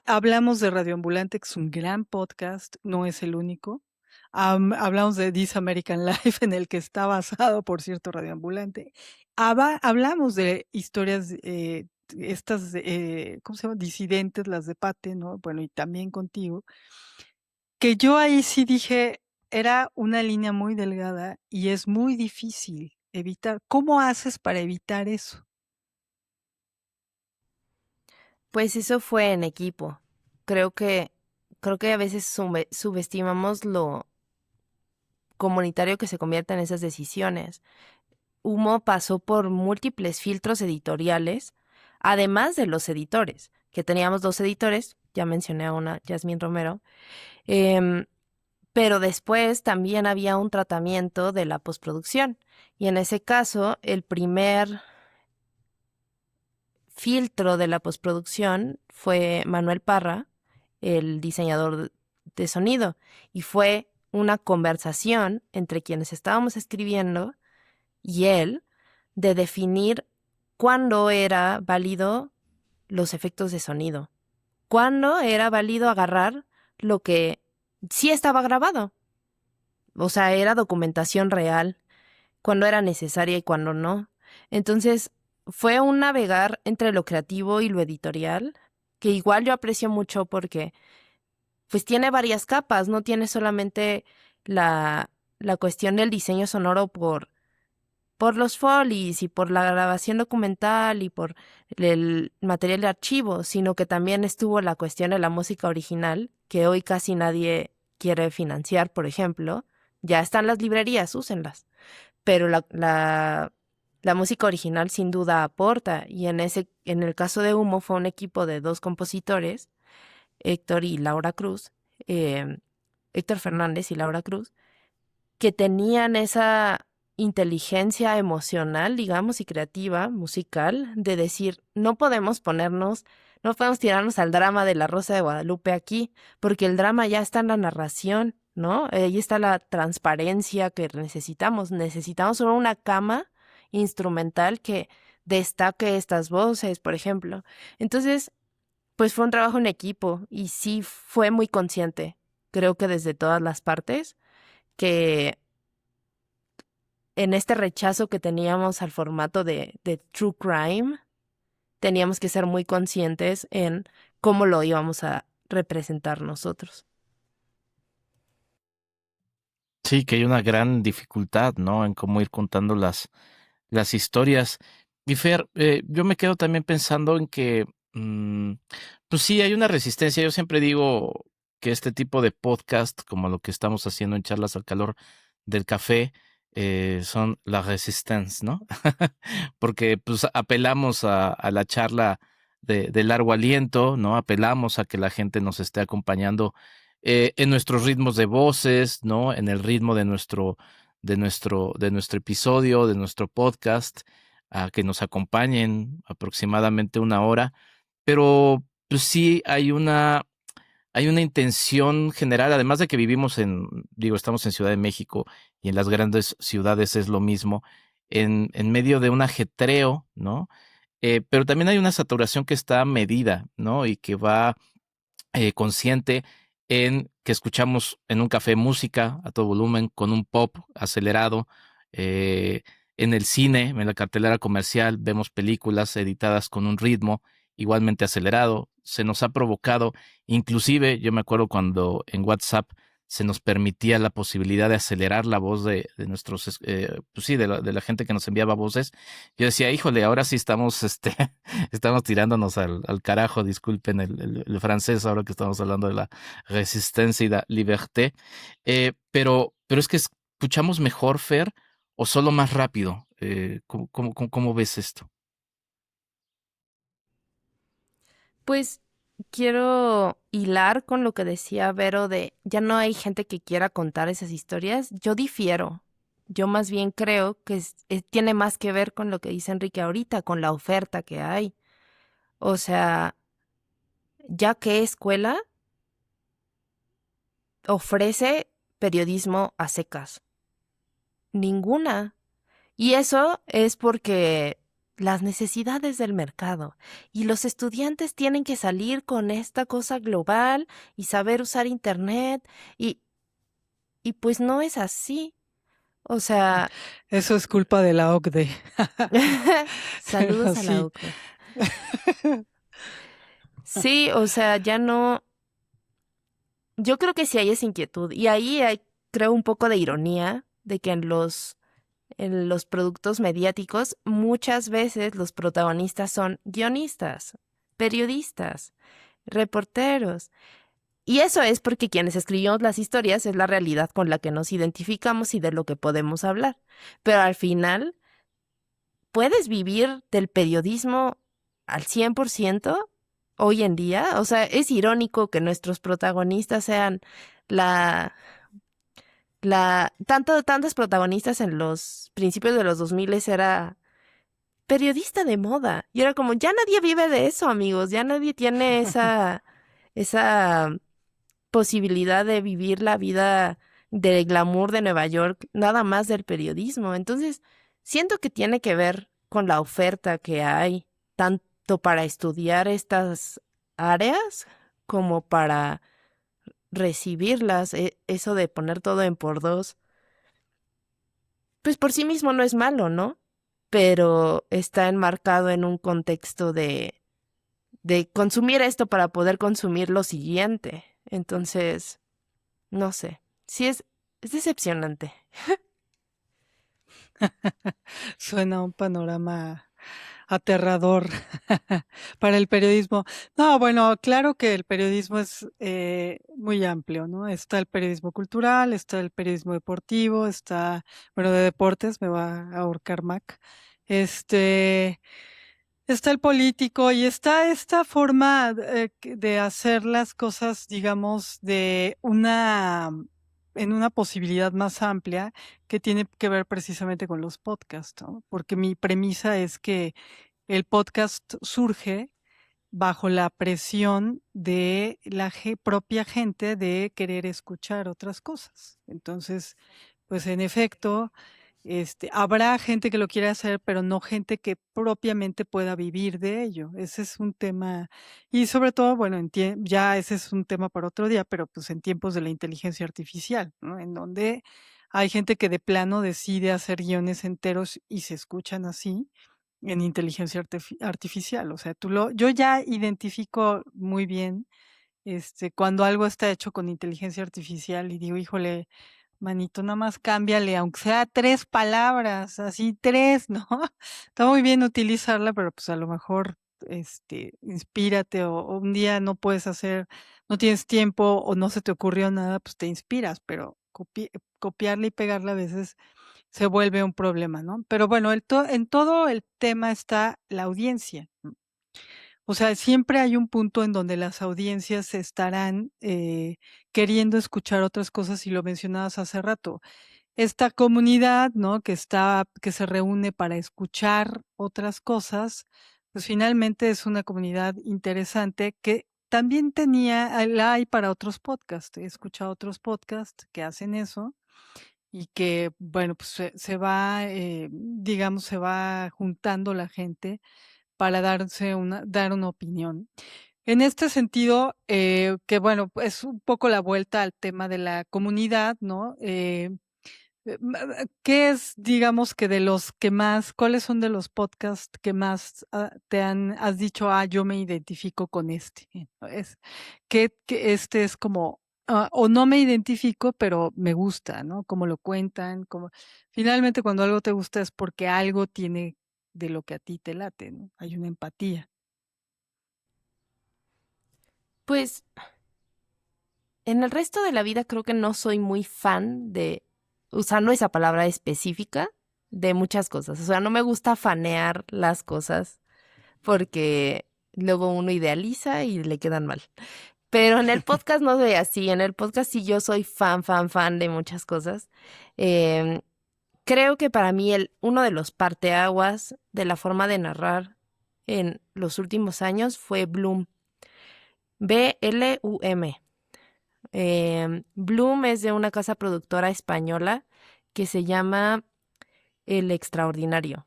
Hablamos de Radioambulante, que es un gran podcast, no es el único. Hablamos de This American Life, en el que está basado, por cierto, Radioambulante. Hablamos de historias, estas, ¿cómo se llama? Disidentes, las de Pate, ¿no? Bueno, y también contigo. Que yo ahí sí dije, era una línea muy delgada y es muy difícil evitar. ¿Cómo haces para evitar eso? Pues eso fue en equipo. Creo que, creo que a veces subestimamos lo comunitario que se convierte en esas decisiones. Humo pasó por múltiples filtros editoriales, además de los editores, que teníamos dos editores, ya mencioné a una, Yasmín Romero, em, pero después también había un tratamiento de la postproducción. Y en ese caso, el primer filtro de la postproducción fue Manuel Parra, el diseñador de sonido, y fue una conversación entre quienes estábamos escribiendo y él de definir cuándo era válido los efectos de sonido, cuándo era válido agarrar lo que sí estaba grabado, o sea, era documentación real, cuándo era necesaria y cuándo no. Entonces, fue un navegar entre lo creativo y lo editorial, que igual yo aprecio mucho porque pues tiene varias capas, no tiene solamente la cuestión del diseño sonoro por los folies y por la grabación documental y por el material de archivo, sino que también estuvo la cuestión de la música original, que hoy casi nadie quiere financiar, por ejemplo. Ya están las librerías, úsenlas. Pero la música original sin duda aporta, y en el caso de Humo fue un equipo de 2 compositores, Héctor y Laura Cruz, Héctor Fernández y Laura Cruz, que tenían esa inteligencia emocional, digamos, y creativa, musical, de decir, no podemos tirarnos al drama de La Rosa de Guadalupe aquí, porque el drama ya está en la narración, ¿no? Ahí está la transparencia que necesitamos solo una cama instrumental que destaque estas voces, por ejemplo. Entonces, pues fue un trabajo en equipo y sí fue muy consciente, creo que desde todas las partes, que en este rechazo que teníamos al formato de True Crime, teníamos que ser muy conscientes en cómo lo íbamos a representar nosotros. Sí, que hay una gran dificultad, ¿no? En cómo ir contando las historias. Y Fer, yo me quedo también pensando en que, pues sí, hay una resistencia. Yo siempre digo que este tipo de podcast, como lo que estamos haciendo en Charlas al Calor del Café, son la resistance, ¿no? Porque pues apelamos a la charla de largo aliento, ¿no? Apelamos a que la gente nos esté acompañando en nuestros ritmos de voces, ¿no? En el ritmo de nuestro episodio, de nuestro podcast, a que nos acompañen aproximadamente 1 hora. Pero pues sí hay una intención general, además de que vivimos estamos en Ciudad de México y en las grandes ciudades es lo mismo, en medio de un ajetreo, ¿no? Pero también hay una saturación que está medida, ¿no? Y que va consciente en que escuchamos en un café música a todo volumen, con un pop acelerado, en el cine, en la cartelera comercial, vemos películas editadas con un ritmo igualmente acelerado. Se nos ha provocado, inclusive yo me acuerdo cuando en WhatsApp se nos permitía la posibilidad de acelerar la voz de nuestros, pues sí, de la gente que nos enviaba voces. Yo decía, híjole, ahora sí estamos, estamos tirándonos al carajo, disculpen el francés, ahora que estamos hablando de la resistencia y la liberté. Pero es que escuchamos mejor, Fer, o solo más rápido. ¿Cómo ves esto? Pues quiero hilar con lo que decía Vero de ya no hay gente que quiera contar esas historias. Yo difiero. Yo más bien creo que tiene más que ver con lo que dice Enrique ahorita, con la oferta que hay. O sea, ¿ya qué escuela ofrece periodismo a secas? Ninguna. Y eso es porque las necesidades del mercado y los estudiantes tienen que salir con esta cosa global y saber usar internet y pues no es así. O sea, Eso es culpa de la OCDE. saludos a la Sí. UCDE. Sí, o sea, ya no. Yo creo que sí hay esa inquietud y ahí hay, creo, un poco de ironía de que en los productos mediáticos, muchas veces los protagonistas son guionistas, periodistas, reporteros. Y eso es porque quienes escribimos las historias es la realidad con la que nos identificamos y de lo que podemos hablar. Pero al final, ¿puedes vivir del periodismo al 100% hoy en día? O sea, es irónico que nuestros protagonistas sean la tantos protagonistas en los principios de los 2000 era periodista de moda. Y era como, ya nadie vive de eso, amigos. Ya nadie tiene esa posibilidad de vivir la vida del glamour de Nueva York, nada más del periodismo. Entonces, siento que tiene que ver con la oferta que hay, tanto para estudiar estas áreas como para recibirlas. Eso de poner todo en por dos, pues por sí mismo no es malo, ¿no? Pero está enmarcado en un contexto de consumir esto para poder consumir lo siguiente. Entonces, no sé, sí es decepcionante. Suena un panorama aterrador para el periodismo. No, bueno, claro que el periodismo es muy amplio, ¿no? Está el periodismo cultural, está el periodismo deportivo, está, bueno, de deportes, me va a ahorcar Mac. Este, está el político y está esta forma de hacer las cosas, digamos, en una posibilidad más amplia que tiene que ver precisamente con los podcasts, ¿no? Porque mi premisa es que el podcast surge bajo la presión de la propia gente de querer escuchar otras cosas. Entonces, pues en efecto, habrá gente que lo quiera hacer, pero no gente que propiamente pueda vivir de ello. Ese es un tema, y sobre todo, bueno, ya ese es un tema para otro día, pero pues en tiempos de la inteligencia artificial, ¿no? En donde hay gente que de plano decide hacer guiones enteros y se escuchan así en inteligencia artificial. O sea, yo ya identifico muy bien, cuando algo está hecho con inteligencia artificial y digo, híjole, manito, nada más cámbiale, aunque sea 3 palabras, así 3, ¿no? Está muy bien utilizarla, pero, pues, a lo mejor, inspírate, o un día no tienes tiempo, o no se te ocurrió nada, pues, te inspiras, pero copiarla y pegarla a veces se vuelve un problema, ¿no? Pero bueno, en todo el tema está la audiencia. O sea, siempre hay un punto en donde las audiencias estarán queriendo escuchar otras cosas y lo mencionabas hace rato. Esta comunidad, ¿no? Que se reúne para escuchar otras cosas, pues finalmente es una comunidad interesante que también la hay para otros podcasts. He escuchado otros podcasts que hacen eso y que, bueno, pues se va, digamos, se va juntando la gente para dar una opinión. En este sentido, que bueno, es un poco la vuelta al tema de la comunidad, ¿no? ¿Qué es, digamos, que de los que más, cuáles son de los podcasts que más has dicho, yo me identifico con este? ¿No? Que este es como, o no me identifico, pero me gusta, ¿no? Como lo cuentan, finalmente cuando algo te gusta es porque algo tiene de lo que a ti te late, ¿no? Hay una empatía. Pues en el resto de la vida creo que no soy muy fan de, usando esa palabra específica, de muchas cosas. O sea, no me gusta fanear las cosas porque luego uno idealiza y le quedan mal. Pero en el podcast no soy así. En el podcast sí yo soy fan de muchas cosas. Em, Creo que para mí uno de los parteaguas de la forma de narrar en los últimos años fue Bloom. Blum. Bloom es de una casa productora española que se llama El Extraordinario.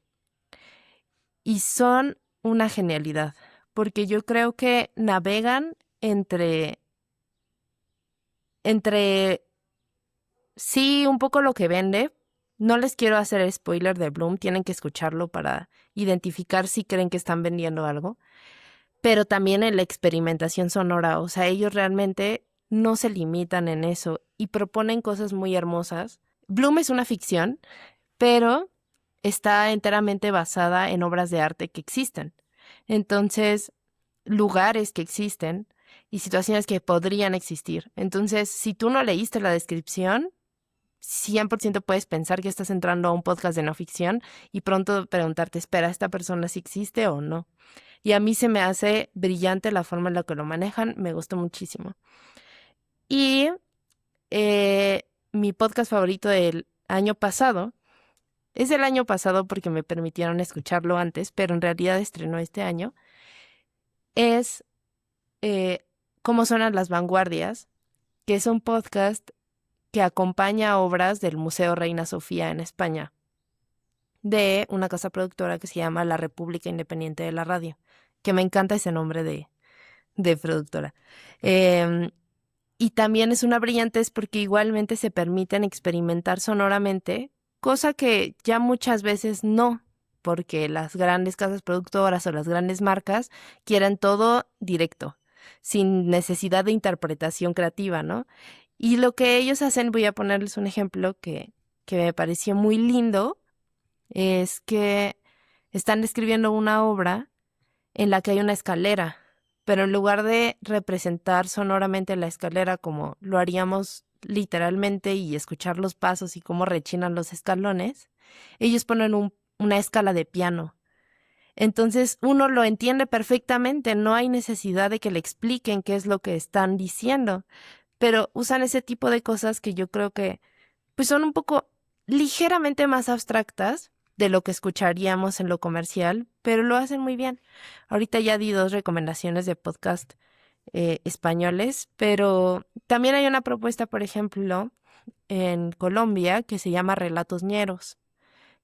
Y son una genialidad, porque yo creo que navegan entre sí, un poco lo que vende. No les quiero hacer spoiler de Bloom, tienen que escucharlo para identificar si creen que están vendiendo algo, pero también en la experimentación sonora, o sea, ellos realmente no se limitan en eso y proponen cosas muy hermosas. Bloom es una ficción, pero está enteramente basada en obras de arte que existen. Entonces, lugares que existen y situaciones que podrían existir. Entonces, si tú no leíste la descripción, 100% puedes pensar que estás entrando a un podcast de no ficción y pronto preguntarte, espera, ¿esta persona sí existe o no? Y a mí se me hace brillante la forma en la que lo manejan, me gustó muchísimo. Y mi podcast favorito del año pasado, es del año pasado porque me permitieron escucharlo antes, pero en realidad estrenó este año, es Cómo suenan las vanguardias, que es un podcast que acompaña obras del Museo Reina Sofía en España, de una casa productora que se llama La República Independiente de la Radio, que me encanta ese nombre de productora. Y también es una brillantez porque igualmente se permiten experimentar sonoramente, cosa que ya muchas veces no, porque las grandes casas productoras o las grandes marcas quieren todo directo, sin necesidad de interpretación creativa, ¿no? Y lo que ellos hacen, voy a ponerles un ejemplo que me pareció muy lindo, es que están escribiendo una obra en la que hay una escalera, pero en lugar de representar sonoramente la escalera como lo haríamos literalmente y escuchar los pasos y cómo rechinan los escalones, ellos ponen una escala de piano. Entonces uno lo entiende perfectamente, no hay necesidad de que le expliquen qué es lo que están diciendo, pero usan ese tipo de cosas que yo creo que pues son un poco ligeramente más abstractas de lo que escucharíamos en lo comercial, pero lo hacen muy bien. Ahorita ya di 2 recomendaciones de podcast españoles, pero también hay una propuesta, por ejemplo, en Colombia que se llama Relatos Ñeros.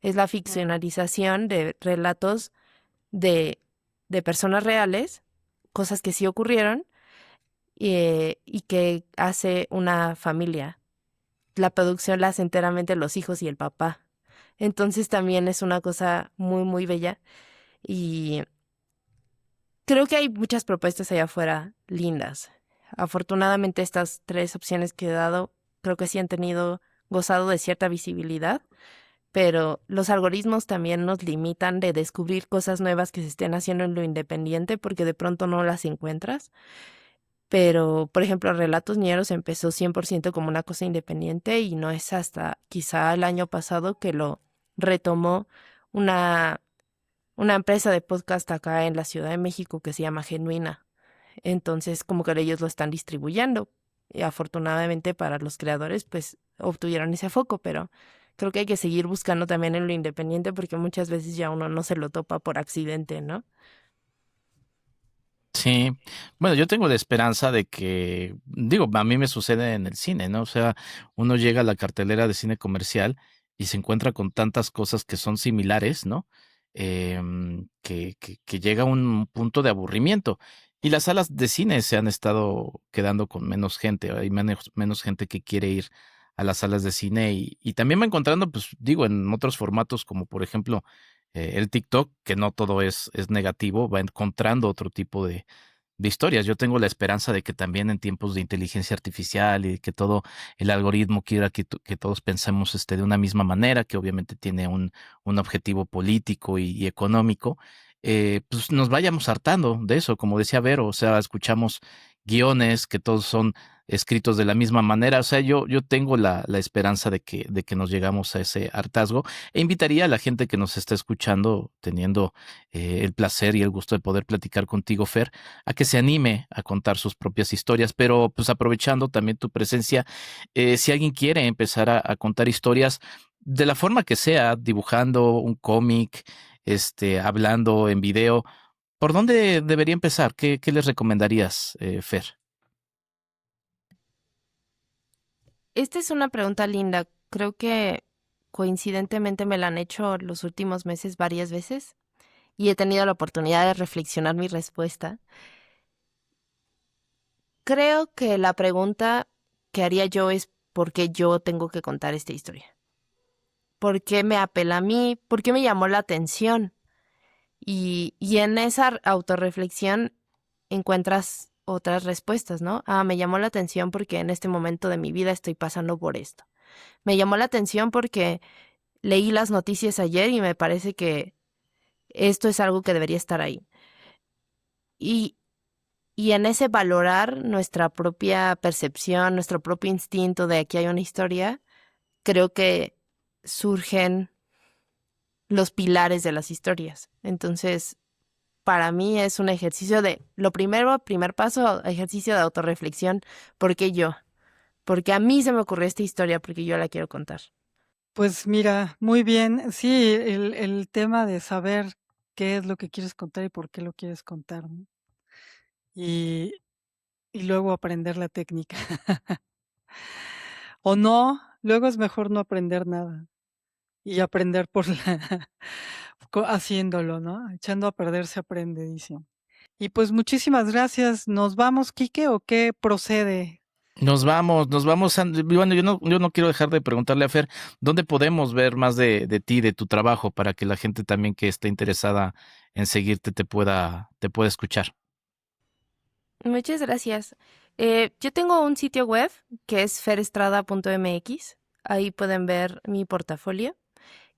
Es la ficcionalización de relatos de, de personas reales, cosas que sí ocurrieron, y que hace una familia. La producción la hace enteramente los hijos y el papá. Entonces también es una cosa muy, muy bella. Y creo que hay muchas propuestas allá afuera lindas. Afortunadamente estas 3 opciones que he dado creo que sí han gozado de cierta visibilidad, pero los algoritmos también nos limitan de descubrir cosas nuevas que se estén haciendo en lo independiente porque de pronto no las encuentras. Pero, por ejemplo, Relatos Ñeros empezó 100% como una cosa independiente y no es hasta quizá el año pasado que lo retomó una, una empresa de podcast acá en la Ciudad de México que se llama Genuina. Entonces, como que ellos lo están distribuyendo. Y afortunadamente para los creadores, pues obtuvieron ese foco, pero creo que hay que seguir buscando también en lo independiente porque muchas veces ya uno no se lo topa por accidente, ¿no? Sí, bueno, yo tengo la esperanza de que, digo, a mí me sucede en el cine, ¿no? O sea, uno llega a la cartelera de cine comercial y se encuentra con tantas cosas que son similares, ¿no? Que llega a un punto de aburrimiento. Y las salas de cine se han estado quedando con menos gente, hay menos gente que quiere ir a las salas de cine y también va encontrando, pues digo, en otros formatos como por ejemplo el TikTok, que no todo es negativo, va encontrando otro tipo de historias. Yo tengo la esperanza de que también en tiempos de inteligencia artificial y que todo el algoritmo quiera que todos pensemos de una misma manera, que obviamente tiene un objetivo político y económico, pues nos vayamos hartando de eso, como decía Vero, o sea, escuchamos guiones que todos son escritos de la misma manera, o sea, yo tengo la esperanza de que nos llegamos a ese hartazgo e invitaría a la gente que nos está escuchando, teniendo el placer y el gusto de poder platicar contigo, Fer, a que se anime a contar sus propias historias, pero pues aprovechando también tu presencia, si alguien quiere empezar a contar historias de la forma que sea, dibujando un cómic, hablando en video, ¿por dónde debería empezar? ¿Qué les recomendarías, Fer? Esta es una pregunta linda. Creo que coincidentemente me la han hecho los últimos meses varias veces y he tenido la oportunidad de reflexionar mi respuesta. Creo que la pregunta que haría yo es ¿por qué yo tengo que contar esta historia? ¿Por qué me apela a mí? ¿Por qué me llamó la atención? Y en esa autorreflexión encuentras otras respuestas, ¿no? Ah, me llamó la atención porque en este momento de mi vida estoy pasando por esto. Me llamó la atención porque leí las noticias ayer y me parece que esto es algo que debería estar ahí. Y, y en ese valorar nuestra propia percepción, nuestro propio instinto de aquí hay una historia, creo que surgen los pilares de las historias. Entonces, para mí es un ejercicio de, lo primero, primer paso, ejercicio de autorreflexión. ¿Por qué yo? Porque a mí se me ocurrió esta historia, porque yo la quiero contar. Pues mira, muy bien. Sí, el tema de saber qué es lo que quieres contar y por qué lo quieres contar, ¿no? Y y luego aprender la técnica. O no, luego es mejor no aprender nada y aprender por la haciéndolo, ¿no? Echando a perder se aprende, dicen. Y pues muchísimas gracias. ¿Nos vamos, Quique, o qué procede? Nos vamos, bueno, yo no quiero dejar de preguntarle a Fer, ¿dónde podemos ver más de ti, de tu trabajo, para que la gente también que esté interesada en seguirte te pueda escuchar? Muchas gracias. Yo tengo un sitio web que es ferestrada.mx. Ahí pueden ver mi portafolio.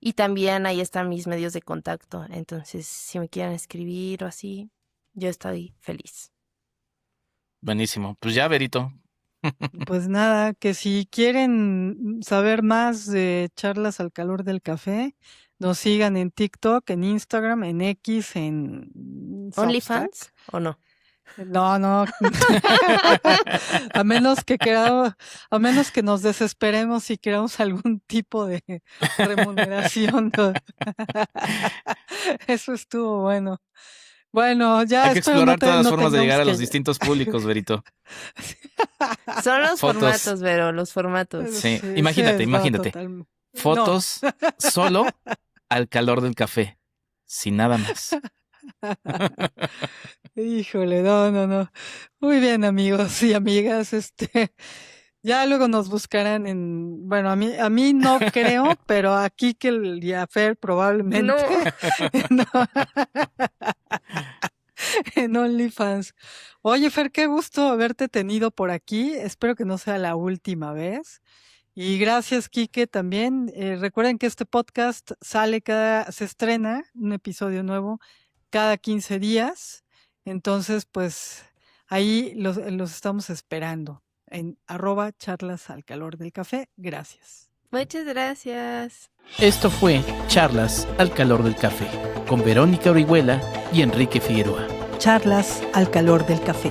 Y también ahí están mis medios de contacto. Entonces, si me quieren escribir o así, yo estoy feliz. Buenísimo. Pues ya, Verito. Pues nada, que si quieren saber más de charlas al calor del café, nos sigan en TikTok, en Instagram, en X, en Substack. ¿OnlyFans o no? No. a menos que nos desesperemos y queramos algún tipo de remuneración. Eso estuvo bueno. Bueno, ya Hay que espero explorar todas las no formas de llegar a tengamos los distintos públicos, Verito. Son los Fotos. formatos, Vero, los formatos. Sí, Sí, imagínate. totalmente. Fotos solo al calor del café, sin nada más. Híjole, no. Muy bien, amigos y amigas, ya luego nos buscarán bueno, a mí no creo, pero a Kike y a Fer probablemente. No. No. En OnlyFans. Oye, Fer, qué gusto haberte tenido por aquí. Espero que no sea la última vez. Y gracias, Quique, también. Recuerden que este podcast se estrena un episodio nuevo cada 15 días. Entonces, pues ahí los estamos esperando en @charlas al calor del café. Gracias. Muchas gracias. Esto fue Charlas al calor del café con Verónica Orihuela y Enrique Figueroa. Charlas al calor del café.